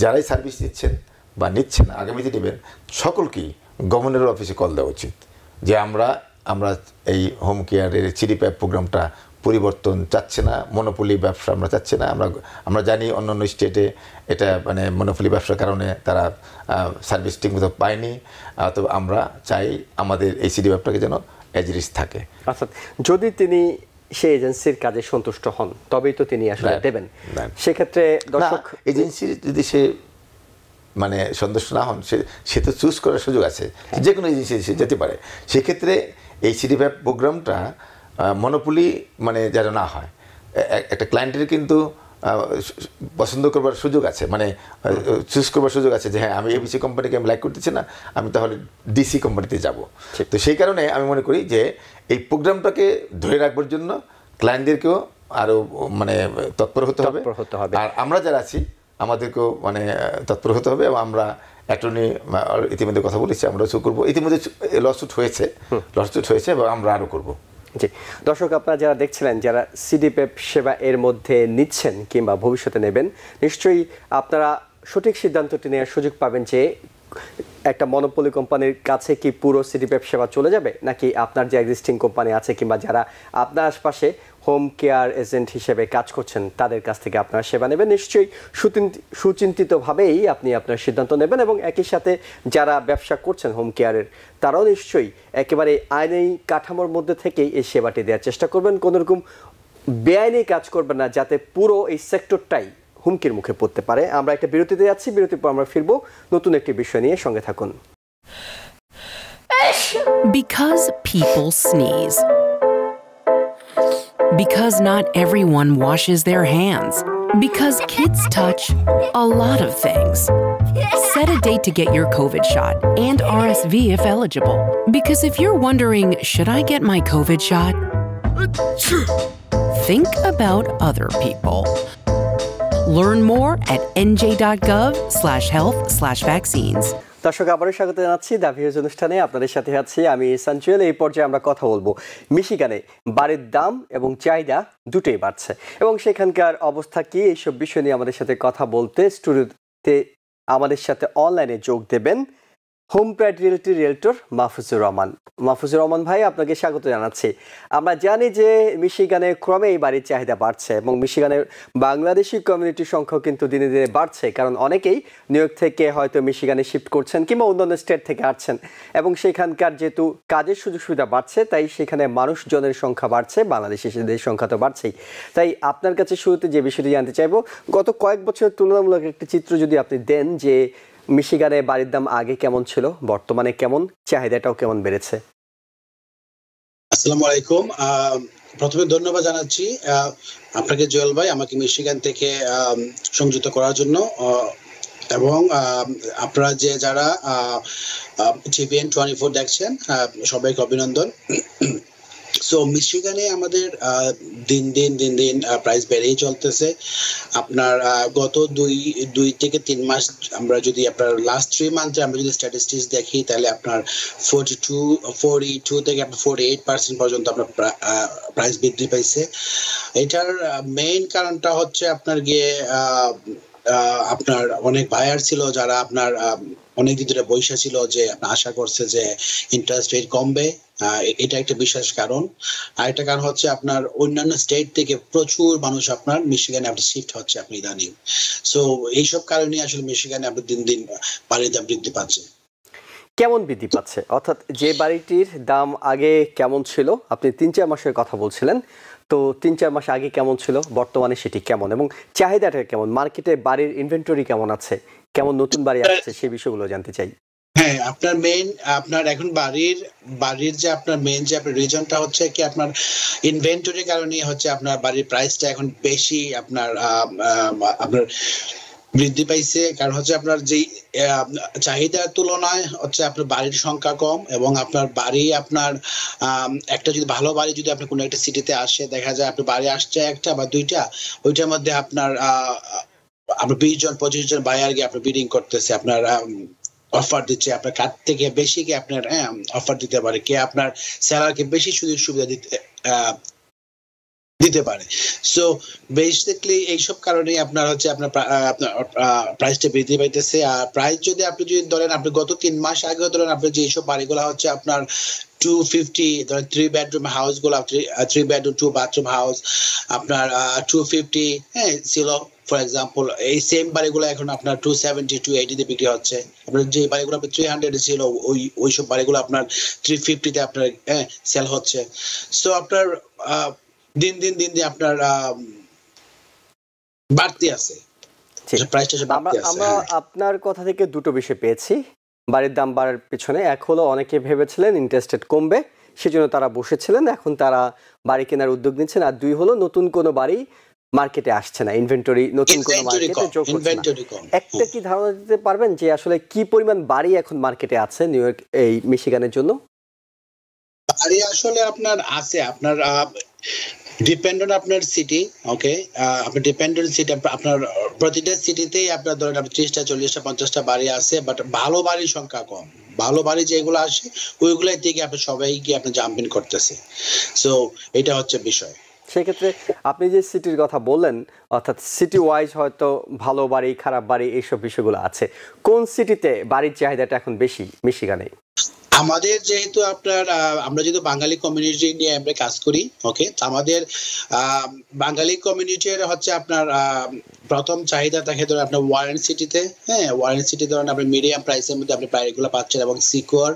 যারাই সার্ভিস দিচ্ছেন বা নিচ্ছেন, আগামীতে নেবেন, সকলকেই গভর্নরের অফিসে কল দেওয়া উচিত যে আমরা এই হোম কেয়ারের সিডিপ্যাপ প্রোগ্রামটা পরিবর্তন চাচ্ছে না, মনোপলি ব্যবসা আমরা চাচ্ছি না। আমরা জানি অন্যান্য স্টেটে এটা মানে মনোপলি ব্যবসার কারণে তারা সার্ভিস ঠিকমতো পায়নি। তো আমরা চাই আমাদের এই সিডিপ্যাপটাকে যেন এজ ইট ইজ থাকে। আচ্ছা, যদি তিনি সেই এজেন্সির কাজে সন্তুষ্ট হন তবেই তো তিনি আসলে দেবেন। সেক্ষেত্রে দর্শক, এজেন্সির যদি সে মানে সন্তুষ্ট না হন, সে তো চুজ করার সুযোগ আছে, যে কোনো এজেন্সি সে যেতে পারে। সেক্ষেত্রে এই সিডিপ্যাপ প্রোগ্রামটা মনোপলি মানে যেন না হয়, একটা ক্লায়েন্টের কিন্তু পছন্দ করবার সুযোগ আছে, মানে চুজ করবার সুযোগ আছে যে হ্যাঁ আমি এবিসি কোম্পানিকে আমি লাইক করতেছি না, আমি তাহলে ডিসি কোম্পানিতে যাব। তো সেই কারণে আমি মনে করি যে এই প্রোগ্রামটাকে ধরে রাখবার জন্য ক্লায়েন্টদেরকেও আরও মানে তৎপর হতে হবে, আর আমরা যারা আছি আমাদেরকেও মানে তৎপর হতে হবে। এবং আমরা অ্যাটর্নি ইতিমধ্যে কথা বলেছি, আমরা করবো। ইতিমধ্যে লসুট হয়েছে এবং আমরা আরও করবো। জি দর্শক, আপনারা যারা দেখছিলেন, যারা সিডিপ্যাপ সেবা এর মধ্যে নিচ্ছেন কিংবা ভবিষ্যতে নেবেন, নিশ্চয়ই আপনারা সঠিক সিদ্ধান্তটি নেওয়ার সুযোগ পাবেন যে একটা মনোপলি কোম্পানির কাছে কি পুরো সিডিপ্যাপ সেবা চলে যাবে, নাকি আপনার যে এক্সিস্টিং কোম্পানি আছে কিংবা যারা আপনার আশপাশে হোম কেয়ার এজেন্ট হিসেবে কাজ করছেন তাদের কাছ থেকে আপনারা সেবা নেবেন। নিশ্চয়ই সুচিন্তিতভাবেই আপনি আপনার সিদ্ধান্ত নেবেন, এবং একই সাথে যারা ব্যবসা করছেন হোম কেয়ারের, তারাও নিশ্চয়ই একেবারে আইনি কাঠামোর মধ্যে থেকেই এই সেবাটি দেওয়ার চেষ্টা করবেন। কোনোরকম বেআইনি কাজ করবেন না, যাতে পুরো এই সেক্টরটাই হুমকির মুখে পড়তে পারে। আমরা একটা বিরতিতে যাচ্ছি, বিরতির পর আমরা ফিরবো নতুন একটি বিষয় নিয়ে, সঙ্গে থাকুন। Because people sneeze. Because not everyone washes their hands. Because kids touch a lot of things. Set a date to get your COVID shot and RSV if eligible. Because if you're wondering, should I get my COVID shot? Think about other people. Learn more at nj.gov/health/vaccines. দর্শক, আবারও স্বাগত জানাচ্ছি the views অনুষ্ঠানে। আপনাদের সাথে আছি আমি সানচুয়েল। এই পর্যায়ে আমরা কথা বলবো মিশিগানে বাড়ির দাম এবং চাহিদা দুটোই বাড়ছে, এবং সেখানকার অবস্থা কি, এইসব বিষয় নিয়ে আমাদের সাথে কথা বলতে স্টুডিওতে আমাদের সাথে অনলাইনে যোগ দেবেন home pride realty realtor Mahfuzur Rahman. Mahfuzur Rahman ভাই, আপনাকে স্বাগত জানাচ্ছি। আমরা জানি যে মিশিগানে ক্রমে এই বাড়ির চাহিদা বাড়ছে এবং মিশিগানের বাংলাদেশি কমিউনিটির সংখ্যাও কিন্তু দিনে দিনে বাড়ছে, কারণ অনেকেই নিউ ইয়র্ক থেকে হয়তো মিশিগানে শিফট করছেন কিংবা অন্যান্য স্টেট থেকে আসছেন এবং সেখানকার যেহেতু কাজের সুযোগ সুবিধা বাড়ছে তাই সেখানে মানুষজনের সংখ্যা বাড়ছে, বাংলাদেশিদের সংখ্যা তো বাড়ছেই। তাই আপনার কাছে শুরুতে যে বিষয়টি জানতে চাইবো, গত কয়েক বছরের তুলনামূলক একটি চিত্র যদি আপনি দেন যে মিশিগানে বাড়ির দাম আগে কেমন ছিল, বর্তমানে কেমন, চাহিদাটাও কেমন বেড়েছে? আসসালামু আলাইকুম। প্রথমে ধন্যবাদ জানাচ্ছি আপনাকে জুয়েল ভাই, আমাকে মিশিগান থেকে সংযুক্ত করার জন্য, এবং আপনারা যারা টিভিএন 24 দেখছেন সবাইকে অভিনন্দন। সো মিশিগানে আমাদের দিন দিন প্রাইস বেড়েই চলতেছে। আপনার গত দুই থেকে 3 মাস আমরা যদি আপনার লাস্ট 3 মান্থে আমরা যদি স্ট্যাটিস্টিক্স দেখি, তাহলে আপনার 42 থেকে আপনার 48% পর্যন্ত আপনার প্রাইস বৃদ্ধি পাইছে। এটার মেইন কারণটা হচ্ছে আপনার গিয়ে আপনার অনেক বায়ার ছিল যারা আপনার অনেক দিন ধরে বৈশা ছিল, যে আপনার আশা করছে যে ইন্টারেস্ট রেট কমবে। এটা একটা বিশেষ কারণ। আরেকটা কারণ হচ্ছে আপনার অন্যান্য স্টেট থেকে প্রচুর মানুষ আপনার মিশিগানে আপনার শিফট হচ্ছে আপনি ইদানিং। সো এইসব কারণে আসলে মিশিগানে আপনার দিন দিন বাড়ির দাম বৃদ্ধি পাচ্ছে। কেমন বৃদ্ধি পাচ্ছে, অর্থাৎ যে বাড়িটির দাম আগে কেমন ছিল, আপনি 3-4 মাসের কথা বলছিলেন, তো 3-4 মাস আগে কেমন ছিল, বর্তমানে সেটি কেমন এবং চাহিদাটা কেমন, মার্কেটে বাড়ির ইনভেন্টরি কেমন আছে, কেমন নতুন বাড়ি আসছে, সেই বিষয়গুলো জানতে চাই। হ্যাঁ, আপনার এখন বাড়ির যে আপনার মেইন যে আপনার রিজনটা হচ্ছে কি আপনার ইনভেন্টরির কারণে হচ্ছে আপনার বাড়ির প্রাইসটা এখন বেশি আপনার বৃদ্ধি পাইছে। কারণ হচ্ছে আপনার যে চাহিদার তুলনায় হচ্ছে আপনার বাড়ির সংখ্যা কম, এবং আপনার বাড়ি আপনার একটা যদি ভালো বাড়ি যদি আপনি কোনো একটা সিটিতে আসে, দেখা যায় আপনার বাড়ি আসছে একটা বা দুইটা, ওইটার মধ্যে আপনার 20-25 জন বায়ার গিয়ে আপনার বিডিং করতেছে, আপনার অফার দিচ্ছে, আপনার কার থেকে বেশি কি আপনার অফার দিতে পারে, কে আপনার সেলারকে বেশি সুযোগ সুবিধা দিতে পারে। সো বেসিক্যালি এইসব কারণেই আপনার হচ্ছে আপনার প্রাইসটা বৃদ্ধি পাইতেছে। আর প্রাইস যদি আপনি ধরেন আপনি গত 3 মাস আগে ধরেন আপনি যে এইসব বাড়িগুলো হচ্ছে আপনার 250, ধরেন 3 বেডরুম হাউস গুলো, 3 বেডরুম 2 বাথরুম হাউস আপনার 250 ছিল ফর এক্সাম্পল। এই সেম বাড়িগুলো এখন আপনার 270 280 তে বিক্রি হচ্ছে। আপনার যে বাড়িগুলো আপনার 300 ছিল ওইসব বাড়িগুলো আপনার 350 তে আপনার সেল হচ্ছে। সো আপনার দিন আপনার বাড়তি আছে, আমরা আপনার কথা থেকে দুটো বিষয় পেয়েছি বাড়ির দাম বাড়ার পিছনে। এক হলো অনেকে ভেবেছিলেন ইন্টারেস্ট রেট কমবে, সেজন্য তারা বসেছিলেন, এখন তারা বাড়ি কেনার উদ্যোগ নিচ্ছেন। আর দুই হলো নতুন কোনো বাড়ি মার্কেটে আসছে না, ইনভেন্টরি নতুন কোনো মার্কেটে যোগ হচ্ছে না। একটা কি ধারণা দিতে পারবেন যে আসলে কি পরিমাণ বাড়ি এখন মার্কেটে আছে নিউ ইয়র্ক এই মিশিগানের জন্য? বাড়ি আসলে আপনার আছে, আপনার ডিপেন্ড অন আপনার সিটি। ওকে, আপনার ডিপেন্ড অন সিটি, আপনার প্রতিটা সিটিতেই আপনার ধরেন 30টা 40টা 50টা বাড়ি আছে, বাট ভালো বাড়ির সংখ্যা কম। ভালো বাড়ি যেগুলো আসে ওইগুলোর দিকে আপনার সবাইকে আপনার জাম্পিং করতেছে। সো এটা হচ্ছে বিষয়। সেক্ষেত্রে আপনি যে সিটির কথা বললেন, অর্থাৎ সিটি ওয়াইজ হয়তো ভালো বাড়ি খারাপ বাড়ি এইসব বিষয়গুলো আছে, কোন সিটিতে বাড়ির চাহিদাটা এখন বেশি মিশিগানে? আমাদের যেহেতু আপনার আমরা যেহেতু বাঙালি কমিউনিটি নিয়ে আমরা কাজ করি, ওকে, আমাদের বাঙালি কমিউনিটির হচ্ছে আপনার প্রথম চাহিদা থাকে ধরেন আপনার ওয়ারেন সিটিতে। ওয়ারেন সিটি ধরেন আপনি মিডিয়াম প্রাইসের মধ্যে আপনি বাড়িগুলো পাচ্ছেন এবং সিকিউর।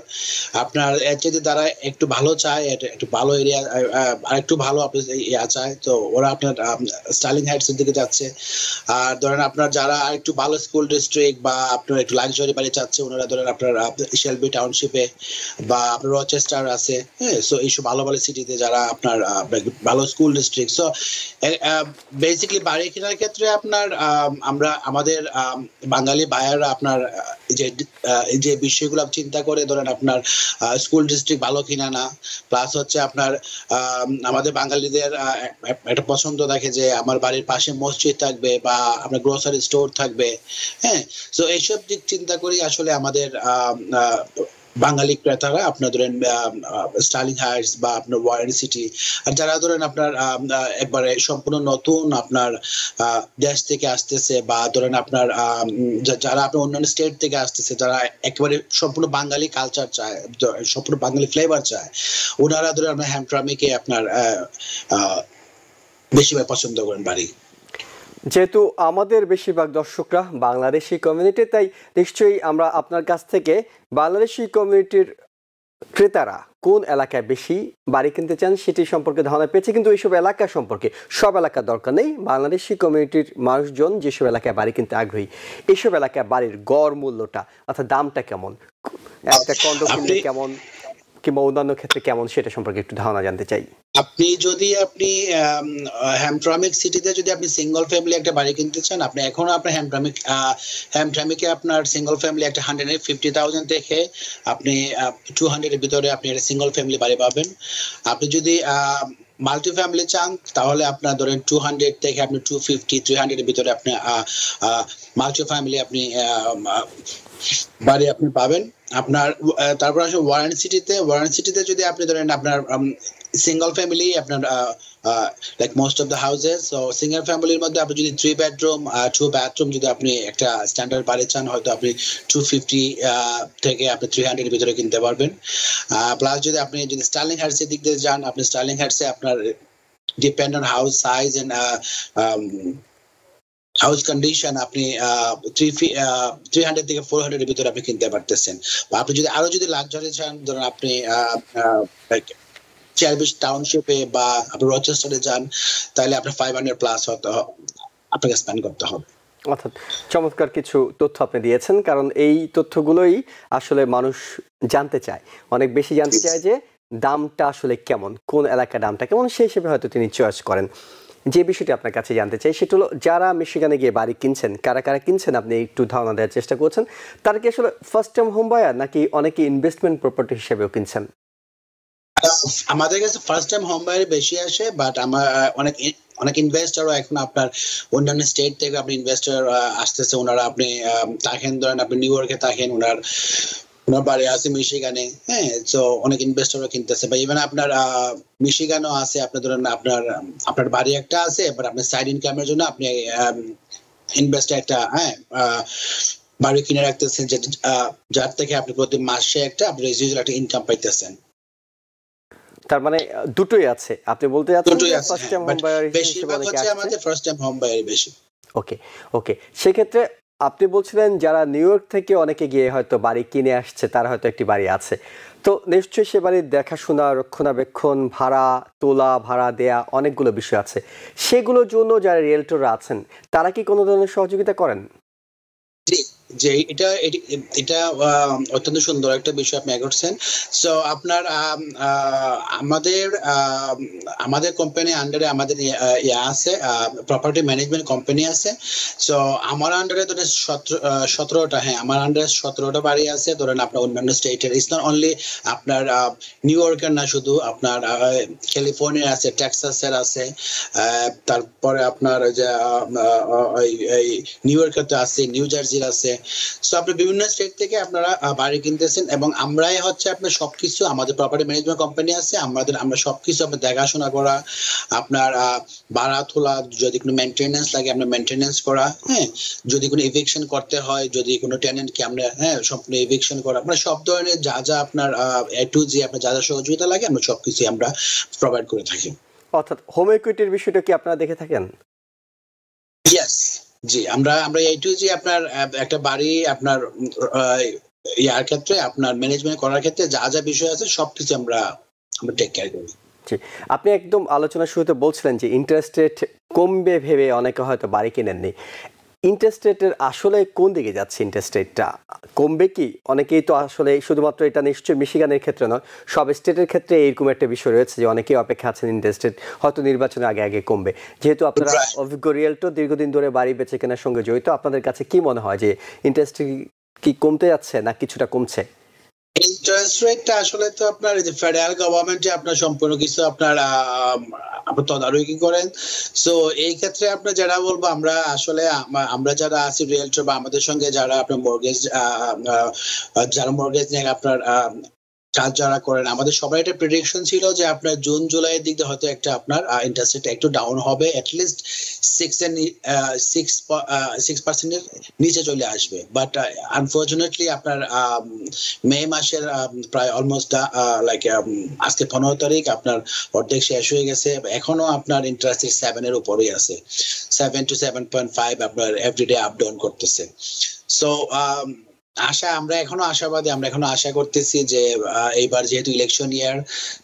আপনার এর চাইতে যারা একটু ভালো চায়, একটু ভালো এরিয়া আর একটু ভালো আপনি চায়, তো ওরা আপনার স্টার্লিং হাইটস এর দিকে যাচ্ছে। আর ধরেন আপনার যারা একটু ভালো স্কুল ডিস্ট্রিক্ট বা আপনার একটু লাক্সারি বাড়ি চাচ্ছে, ওনারা ধরেন আপনার শেলবি টাউনশিপে বা আপনার রচেস্টার আছে। সো এইসব ভালো ভালো সিটিতে যারা আপনার ভালো স্কুল ডিস্ট্রিক্ট। সো বেসিক্যালি বাড়ি কেনার ক্ষেত্রে আপনার আমরা আমাদের বাঙালি বায়াররা আপনার যে বিষয়গুলো চিন্তা করে ধরেন আপনার স্কুল ডিস্ট্রিক্ট ভালো কিনা না, প্লাস হচ্ছে আপনার আমাদের বাঙালিদের একটা পছন্দ থাকে যে আমার বাড়ির পাশে মসজিদ থাকবে বা আপনার গ্রোসারি স্টোর থাকবে। সো এইসব দিক চিন্তা করি আসলে আমাদের বাঙালি ক্রেতারা আপনার ধরেন স্টার্লিং হাইটস বা আপনার ওয়ারেন সিটি, আর যারা ধরেন আপনার একবারে সম্পূর্ণ নতুন আপনার দেশ থেকে আসতেছে, বা ধরেন আপনার যারা আপনার অন্যান্য স্টেট থেকে আসতেছে, যারা একেবারে সম্পূর্ণ বাঙালি কালচার চায়, সম্পূর্ণ বাঙালি ফ্লেভার চায়, ওনারা ধরেন আপনার হ্যামট্রামিকে আপনার বেশিরভাগ পছন্দ করেন বাড়ি। যেহেতু আমাদের বেশিরভাগ দর্শকরা বাংলাদেশি কমিউনিটি, তাই নিশ্চয়ই আমরা আপনার কাছ থেকে বাংলাদেশি কমিউনিটির ক্রেতারা কোন এলাকায় বেশি বাড়ি কিনতে চান সেটি সম্পর্কে ধারণা পেয়েছি, কিন্তু এইসব এলাকা সম্পর্কে সব এলাকার দরকার নেই। বাংলাদেশি কমিউনিটির মানুষজন যেসব এলাকায় বাড়ি কিনতে আগ্রহী, এইসব এলাকায় বাড়ির গড় মূল্যটা অর্থাৎ দামটা কেমন, একটা কন্ডো কিনলে কেমন কিংবা অন্যান্য ক্ষেত্রে কেমন, সেটা সম্পর্কে একটু ধারণা জানতে চাই। আপনি হ্যামট্রামিক সিটিতে যদি আপনি সিঙ্গল ফ্যামিলি একটা বাড়ি কিনতে চান, আপনি এখন আপনার হ্যামট্রামিকে আপনার সিঙ্গল ফ্যামিলি একটা 150,000 থেকে আপনি 200 এর ভিতরে আপনি একটা সিঙ্গল ফ্যামিলি বাড়ি পাবেন। আপনি যদি মাল্টি ফ্যামিলি চান তাহলে আপনার ধরেন 200 থেকে আপনি 250-300 এর ভিতরে আপনি মাল্টি ফ্যামিলি আপনি বাড়ি আপনি পাবেন। আপনার তারপর আসলে ওয়ারেন সিটিতে যদি আপনি ধরেন আপনার সিঙ্গল ফ্যামিলি আপনার like most of the houses, so single ফ্যামিলির মধ্যে আপনি যদি 3 বেডরুম 2 বাথরুম যদি আপনি একটা স্ট্যান্ডার্ড বাড়ি চান, হয়তো আপনি 250 থেকে আপনি 300 এর ভিতরে কিনতে পারবেন। প্লাস যদি আপনি স্টার্লিং হাইটস এর দিক দিয়ে যান, আপনি স্টার্লিং হাইটসে আপনার depend on house size and house condition আপনি 300 থেকে 400 এর ভিতরে আপনি কিনতে পারতেছেন। বা আপনি যদি আরো লাক্সারি চান, ধরুন আপনি চেয়ারবিশ টাউনশিপে বা আপনি রচেস্টারে যান, তাহলে আপনার 500 প্লাস আপনাকে স্পেন্ড করতে হবে। অর্থাৎ চমৎকার কিছু তথ্য আপনি দিয়েছেন, কারণ এই তথ্যগুলোই আসলে মানুষ জানতে চায়, অনেক বেশি জানতে চায় যে দামটা আসলে কেমন, কোন এলাকার দামটা কেমন, সেই হিসেবে হয়তো তিনি চয়েস করেন। যে বিষয়টি আপনার কাছে জানতে চাই সেটা হলো, যারা মিশিগানে গিয়ে বাড়ি কিনছেন, কারা কারা কিনছেন আপনি একটু ধারণা দেওয়ার চেষ্টা করছেন। তারা কি আসলে ফার্স্ট টাইম হোম বায়ার নাকি অনেকে ইনভেস্টমেন্ট প্রপার্টি হিসেবেও কিনছেন? আমাদের কাছে ফার্স্ট টাইম হোম বায়ার বেশি আসে, বাট আমার অনেক ইনভেস্টরও এখন আপনার অন্যান্য স্টেট থেকে আপনি ইনভেস্টর আসতেছে, ওনারা আপনি থাকেন ধরেন আপনি নিউ ইয়র্কে থাকেন, ওনার বাড়ি আছে মিশিগানে, হ্যাঁ, তো অনেক ইনভেস্টরও কিনতেছে। বা ইভেন আপনার মিশিগানও আছে, আপনি ধরেন আপনার বাড়ি একটা আছে, বাট আপনার সাইড ইনকামের জন্য আপনি ইনভেস্টর একটা বাড়ি কিনে রাখতেছেন, যার থেকে আপনি প্রতি মাসে আপনি রেজিউয়াল একটা ইনকাম পাইতেছেন। তার মানে দুটোই আছে, আপনি বলতে যাচ্ছেন ফার্স্ট টাইম হোম বায়ার হিসেবে অনেকে আসছে, আমাদের ফার্স্ট টাইম হোম বায়ার বেশি। ওকে, সেক্ষেত্রে আপনি বলছিলেন যারা নিউ ইয়র্ক থেকে অনেকে গিয়ে হয়তো বাড়ি কিনে আসছে, তারা হয়তো একটি বাড়ি আছে, তো নিশ্চয়ই সে বাড়ির দেখাশোনা, রক্ষণাবেক্ষণ, ভাড়া তোলা, ভাড়া দেয়া, অনেকগুলো বিষয় আছে। সেগুলোর জন্য যারা রিয়েলটররা আছেন তারা কি কোনো ধরনের সহযোগিতা করেন? যে এটা অত্যন্ত সুন্দর একটা বিষয় আপনি করছেন। সো আপনার আমাদের কোম্পানি আন্ডারে আমাদের আছে প্রপার্টি ম্যানেজমেন্ট কোম্পানি আছে। সো আমার আন্ডারে ধরেন 17টা, হ্যাঁ, আমার আন্ডারে 17টা বাড়ি আছে। ধরেন আপনার অন্যান্য স্টেটের, ইটস নট অনলি আপনার নিউ ইয়র্কের না, শুধু আপনার ক্যালিফোর্নিয়ার আছে, টেক্সাসের আছে, তারপরে আপনার যে নিউ ইয়র্কের তো আছে, নিউ জার্সির আছে। সো আপনি বিভিন্ন স্টেট থেকে আপনারা বাড়ি কিনতেছেন, এবং আমরাই হচ্ছে আপনার সবকিছু, আমাদের প্রপার্টি ম্যানেজমেন্ট কোম্পানি আছে, আমরা সবকিছু আপনার দেখাশোনা করা, আপনার ভাড়া তোলা, যদি কোনো মেনটেনেন্স লাগে আমরা মেনটেনেন্স করা, হ্যাঁ, যদি কোনো ইভিকশন করতে হয়, যদি কোনো টেনেন্টকে আমরা সম্পূর্ণ ইভিকশন করা, মানে সব ধরনের যা আপনার A to Z আপনার যা সহযোগিতা লাগে আমরা সবকিছু আমরা প্রোভাইড করে থাকি। অর্থাৎ হোম ইকুইটির বিষয়টা কি আপনারা দেখে থাকেন? ইয়েস, জি, আমরা A to Z আপনার একটা বাড়ি আপনার ইয়ার ক্ষেত্রে, আপনার ম্যানেজমেন্ট করার ক্ষেত্রে যা বিষয় আছে সবকিছু আমরা টেক কেয়ার করি। আপনি একদম আলোচনার শুরুতে বলছিলেন যে ইন্টারেস্ট রেট কমবে ভেবে অনেকে হয়তো বাড়ি কিনেননি। ইন্টারেস্ট রেটের আসলে কোন দিকে যাচ্ছে? ইন্টারেস্ট রেটটা কমবে কি? অনেকেই তো আসলে, শুধুমাত্র এটা নিশ্চয়ই মিশিগানের ক্ষেত্রে নয়, সব স্টেটের ক্ষেত্রে এরকম একটা বিষয় রয়েছে যে অনেকেই অপেক্ষা আছেন ইন্টারেস্ট রেট হয়তো নির্বাচনের আগে কমবে। যেহেতু আপনারা অভিজ্ঞ রিয়েলটর, দীর্ঘদিন ধরে বাড়ি বেচে কেনার সঙ্গে জড়িত, আপনাদের কাছে কি মনে হয় যে ইন্টারেস্ট কি কমতে যাচ্ছে না কিছুটা কমছে? ইন্টারেস্ট রেটটা আসলে তো আপনার এই যে ফেডারেল গভর্নমেন্টে আপনার সম্পূর্ণ কিছু আপনার আপনার তদারকি করেন। সো এই ক্ষেত্রে আপনার যারা বলবো আমরা আসলে আমরা যারা আছি রিয়েলটর বা আমাদের সঙ্গে যারা আপনার মর্গেজ যারা মর্গেজ নিয়ে আপনার কাজ যারা করেন, আমাদের সবার একটা প্রেডিকশন ছিল যে আপনার জুন জুলাইয়ের দিক দিয়ে হয়তো একটা আপনার ইন্টারেস্ট রেট একটু ডাউন হবে, অ্যাটলিস্ট 6% নিচে চলে আসবে। বাট আনফর্চুনেটলি আপনার মে মাসের প্রায় অলমোস্ট লাইক আজকে 15 তারিখ আপনার অর্ধেক শেষ হয়ে গেছে, এখনো আপনার ইন্টারেস্ট 7-এর উপরেই আছে, 7 to 7.5 আপনার এভরিডে আপ ডাউন করতেছে। সো আমরা এখনো আশাবাদী, আমরা এখনো আশা করতেছি যে এইবার যেহেতু ইলেকশন ইয়ার,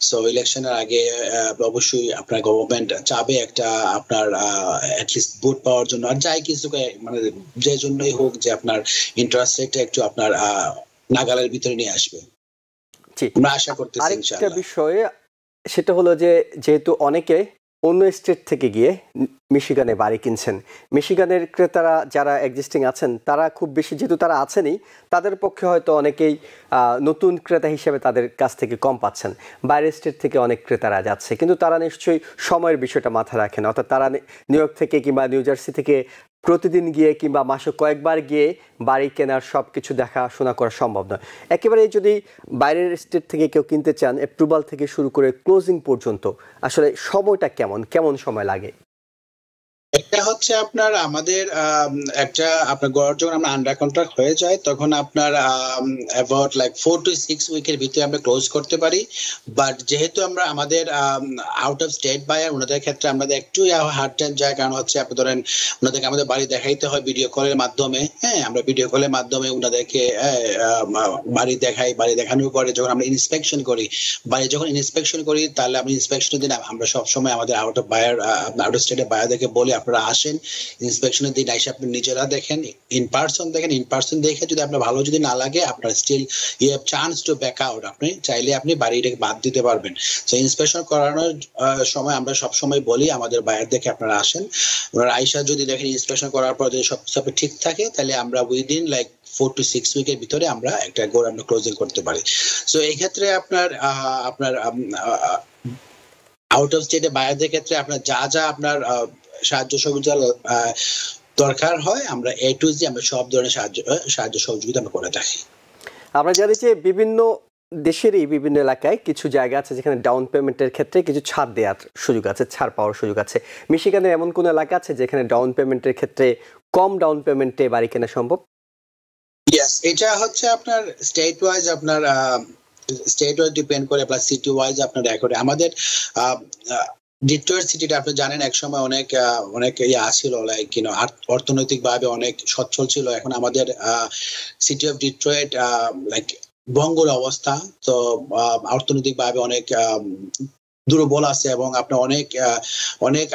সো ইলেকশনের আগে অবশ্যই আপনার গভর্নমেন্ট চাবে একটা আপনার অ্যাটলিস্ট ভোট পাওয়ার জন্য, আর যাই কিছু মানে যে জন্যই হোক যে আপনার ইন্টারেস্ট রেটটা একটু আপনার নাগালের ভিতরে নিয়ে আসবে। আমরা আশা করতেছি ইনশাআল্লাহ। আরেকটা বিষয় সেটা হলো যে যেহেতু অনেকে অন্য স্টেট থেকে গিয়ে মিশিগানে বাড়ি কিনছেন, মিশিগানের ক্রেতারা যারা এক্সিস্টিং আছেন তারা খুব বেশি, যেহেতু তারা আছেনই, তাদের পক্ষে হয়তো অনেকেই নতুন ক্রেতা হিসেবে তাদের কাছ থেকে কম পাচ্ছেন। বাইরের স্টেট থেকে অনেক ক্রেতারা যাচ্ছে, কিন্তু তারা নিশ্চয়ই সময়ের বিষয়টা মাথায় রাখেন, অর্থাৎ তারা নিউ ইয়র্ক থেকে কিংবা নিউ জার্সি থেকে প্রতিদিন গিয়ে কিংবা মাসে কয়েকবার গিয়ে বাড়ি কেনার সব কিছু দেখাশোনা করা সম্ভব নয়। একেবারে যদি বাইরের স্টেট থেকে কেউ কিনতে চান, অ্যাপ্রুভাল থেকে শুরু করে ক্লোজিং পর্যন্ত আসলে সময়টা কেমন সময় লাগে? এটা হচ্ছে আপনার আমাদের একটা আপনার গড় যখন আমরা আন্ডার কন্ট্রাক্ট হয়ে যায় তখন আপনার অ্যাবাউট লাইক 4 to 6 উইকের ভিতরে আমরা ক্লোজ করতে পারি। বাট যেহেতু আমরা আমাদের আউট অফ স্টেট বায়ার, ওনাদের ক্ষেত্রে আমাদের একটু হার্ড টাইম যায়, কারণ হচ্ছে আপনি ধরেন ওনাদেরকে আমাদের বাড়ি দেখাইতে হয় ভিডিও কলের মাধ্যমে। হ্যাঁ, আমরা ভিডিও কলের মাধ্যমে ওনাদেরকে বাড়ি দেখাই, বাড়ি দেখানোর পরে যখন আমরা ইন্সপেকশন করি, বাড়ি যখন ইন্সপেকশন করি তাহলে আমরা ইন্সপেকশনের দিন আমরা সবসময় আমাদের আউট অফ স্টেটের বায়ারদেরকে বলি আপনারা আসেন, ইন্সপেকশনের দিন এসে আপনি নিজেরা দেখেন, ইন পার্সন দেখেন। ইন পার্সন দেখে যদি আপনার ভালো যদি না লাগে, আপনার still you have chance to back out, আপনি চাইলে আপনি বাড়িটাকে বাদ দিতে পারবেন। তো ইন্সপেকশন করানোর সময় আমরা সবসময় বলি আমাদের বায়ার দেখে আপনারা আসেন, ওনারা আইসা যদি দেখেন ইন্সপেকশন করার পর যদি সব ঠিক থাকে তাহলে আমরা উইদিন লাইক 4 to 6 উইকের ভিতরে আমরা একটা গোর আমরা ক্লোজিং করতে পারি। সো এই ক্ষেত্রে আপনার আউট অফ স্টেটে বায়ারদের ক্ষেত্রে আপনার যা আপনার সাহায্য সহযোগিতা দরকার হয়, আমরা এ টু জি আমরা সব ধরনের সাহায্য সহযোগিতা আমরা করে থাকি। আমরা জানি যে বিভিন্ন দেশেরই বিভিন্ন এলাকায় কিছু জায়গা আছে যেখানে ডাউন পেমেন্টের ক্ষেত্রে কিছু ছাড় দেওয়ার সুযোগ আছে, ছাড় পাওয়ার সুযোগ আছে। মিশিগানের এমন কোন এলাকা আছে যেখানে ডাউন পেমেন্টের ক্ষেত্রে কম ডাউন পেমেন্টে বাড়ি কেনা সম্ভব? ইয়েস, এটা হচ্ছে আপনার স্টেট ওয়াইজ আপনার স্টেট ওয়াইজ ডিপেন্ড করে, প্লাস সিটি ওয়াইজ আপনার রেকর্ডে। আমাদের ডিট্রয়েট সিটিটা আপনি জানেন একসময় অনেক ছিল, লাইক অর্থনৈতিক ভাবে অনেক সচ্ছল ছিল। এখন আমাদের সিটি অফ ডিট্রয়েট লাইক ভঙ্গুর অবস্থা, তো অর্থনৈতিক ভাবে অনেক দুর্বল আছে, এবং আপনার অনেক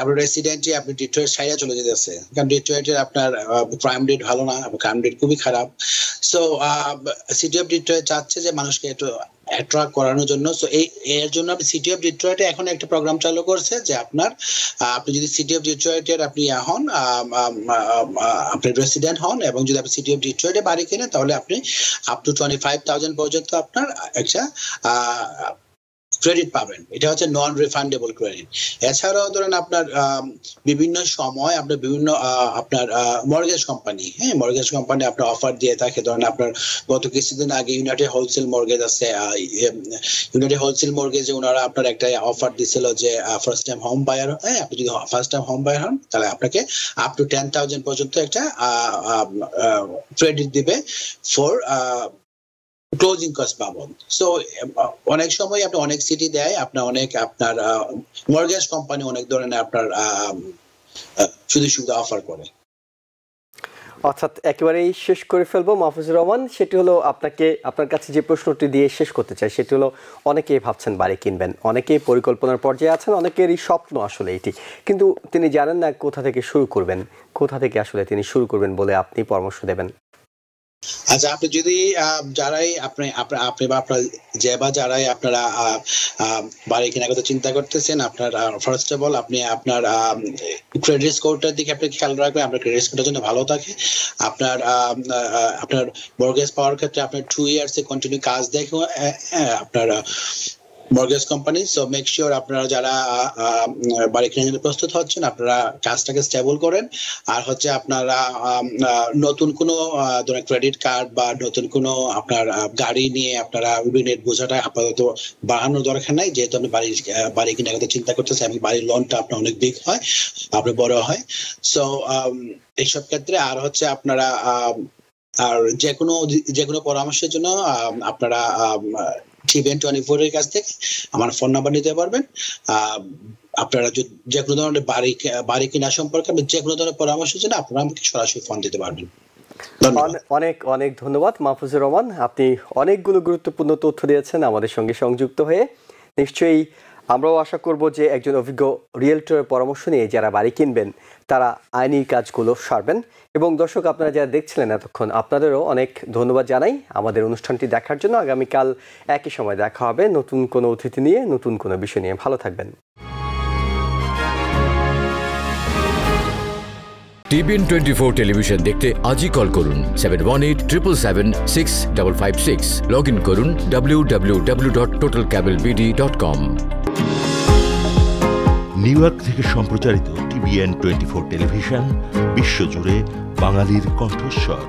আপনার রেসিডেন্টই আপনি ডিট্রয়েট সাইডে চলে যেতেছে, কারণ ডিট্রয়েটের আপনার ক্রাইম রেট ভালো না, ক্রাইম রেট খুবই খারাপ। সো সিটি অফ ডিট্রয়েট চাচ্ছে যে মানুষকে একটু অ্যাট্রাক্ট করানোর জন্য, সো এর জন্য সিটি অফ ডিট্রয়েটে এখন একটা প্রোগ্রাম চালু করছে যে আপনি যদি সিটি অফ ডিট্রয়েটের আপনি হন, আপনি রেসিডেন্ট হন, এবং যদি আপনি সিটি অফ ডিট্রয়েটে বাড়ি কেনেন তাহলে আপনি আপ টু 25,000 পর্যন্ত আপনার একটা ক্রেডিট পাবেন। এটা হচ্ছে নন রিফান্ডেবল ক্রেডিট। এছাড়াও ধরেন আপনার বিভিন্ন সময় আপনার বিভিন্ন আপনার মর্গেজ কোম্পানি, মর্গেজ কোম্পানি আপনার অফার দিয়ে থাকে। ধরেন আপনার গত কিছুদিন আগে ইউনাইটেড হোলসেল মর্গেজ আছে, ইউনাইটেড হোলসেল মর্গেজে ওনারা আপনার একটা অফার দিছিল যে ফার্স্ট টাইম হোম বায়ার, আপনি যদি ফার্স্ট টাইম হোম বায়ার হন তাহলে আপনাকে আপ টু 10,000 পর্যন্ত একটা ক্রেডিট দিবে ফর ক্লোজিং কস্ট বাবদ। সো অনেক সময় আপনি অনেক সিটি দেয় আপনার মর্গেজ কোম্পানি অনেক ধরনের আপনার সুযোগ সুবিধা অফার করে। অর্থাৎ একেবারেই শেষ করে ফেলবো মাহফুজুর রহমান, সেটি হলো আপনার কাছে যে প্রশ্নটি দিয়ে শেষ করতে চাই সেটি হলো, অনেকেই ভাবছেন বাড়ি কিনবেন, অনেকেই পরিকল্পনার পর্যায়ে আছেন, অনেকেরই স্বপ্ন আসলে এটি, কিন্তু তিনি জানেন না কোথা থেকে শুরু করবেন, কোথা থেকে আসলে তিনি শুরু করবেন বলে আপনি পরামর্শ দেবেন? আচ্ছা, আপনি যদি যারাই আপনি বা আপনার যে বা যারাই আপনারা বাড়ি কেনার কথা চিন্তা করতেছেন, আপনার ফার্স্ট অফ অল আপনি আপনার ক্রেডিট স্কোরটার দিকে আপনি খেয়াল রাখবেন। আপনার ক্রেডিট স্কোরটা যেন ভালো থাকে। আপনার মর্গেজ পাওয়ার ক্ষেত্রে আপনার 2 ইয়ার্স এ কন্টিনিউ কাজ দেখো আপনার mortgage company. So make sure আপনারা যারা বাড়ি কেনার জন্য প্রস্তুত হচ্ছেন, আপনারা কাজটাকে স্টেবল করেন। আর হচ্ছে আপনারা নতুন কোনো ধরেন ক্রেডিট কার্ড বা নতুন কোনো আপনার গাড়ি নিয়ে আপনারা ঋণের বোঝাটা আপাতত বাড়ানোর দরকার নাই, যেহেতু আপনি বাড়ি কেনার কথা চিন্তা করতেছেন এবং বাড়ির লোনটা আপনার অনেক বিগ হয়, আপনার বড় হয়। সো এইসব ক্ষেত্রে আর হচ্ছে আপনারা আর যে কোনো পরামর্শের জন্য আপনারা TBN24 এর কাছ থেকে আমার ফোন নাম্বার নিতে পারবেন। আপনারা যে কোনো ধরনের বাড়ি কেনা সম্পর্কে যে কোনো ধরনের পরামর্শের জন্য আপনারা আমাকে সরাসরি ফোন দিতে পারবেন। অনেক অনেক ধন্যবাদ মাহফুজুর রহমান, আপনি অনেকগুলো গুরুত্বপূর্ণ তথ্য দিয়েছেন আমাদের সঙ্গে সংযুক্ত হয়ে। নিশ্চয়ই আমরাও আশা করব যে একজন অভিজ্ঞ রিয়েলটরের পরামর্শ নিয়ে যারা বাড়ি কিনবেন তারা আইনি কাজগুলো সারবেন। এবং দর্শক, আপনারা যারা দেখছিলেন এতক্ষণ, আপনাদেরও অনেক ধন্যবাদ জানাই আমাদের অনুষ্ঠানটি দেখার জন্য। আগামীকাল একই সময় দেখা হবে নতুন কোনো অতিথি নিয়ে, নতুন কোনো বিষয় নিয়ে। ভালো থাকবেন। TBN24 টেলিভিশন দেখতে আজই কল করুন 7187776556। লগ ইন করুন www.totalcablebd.com। নিউ ইয়র্ক থেকে সম্প্রচারিত TBN24 টেলিভিশন বিশ্বজুড়ে বাঙালির কণ্ঠস্বর।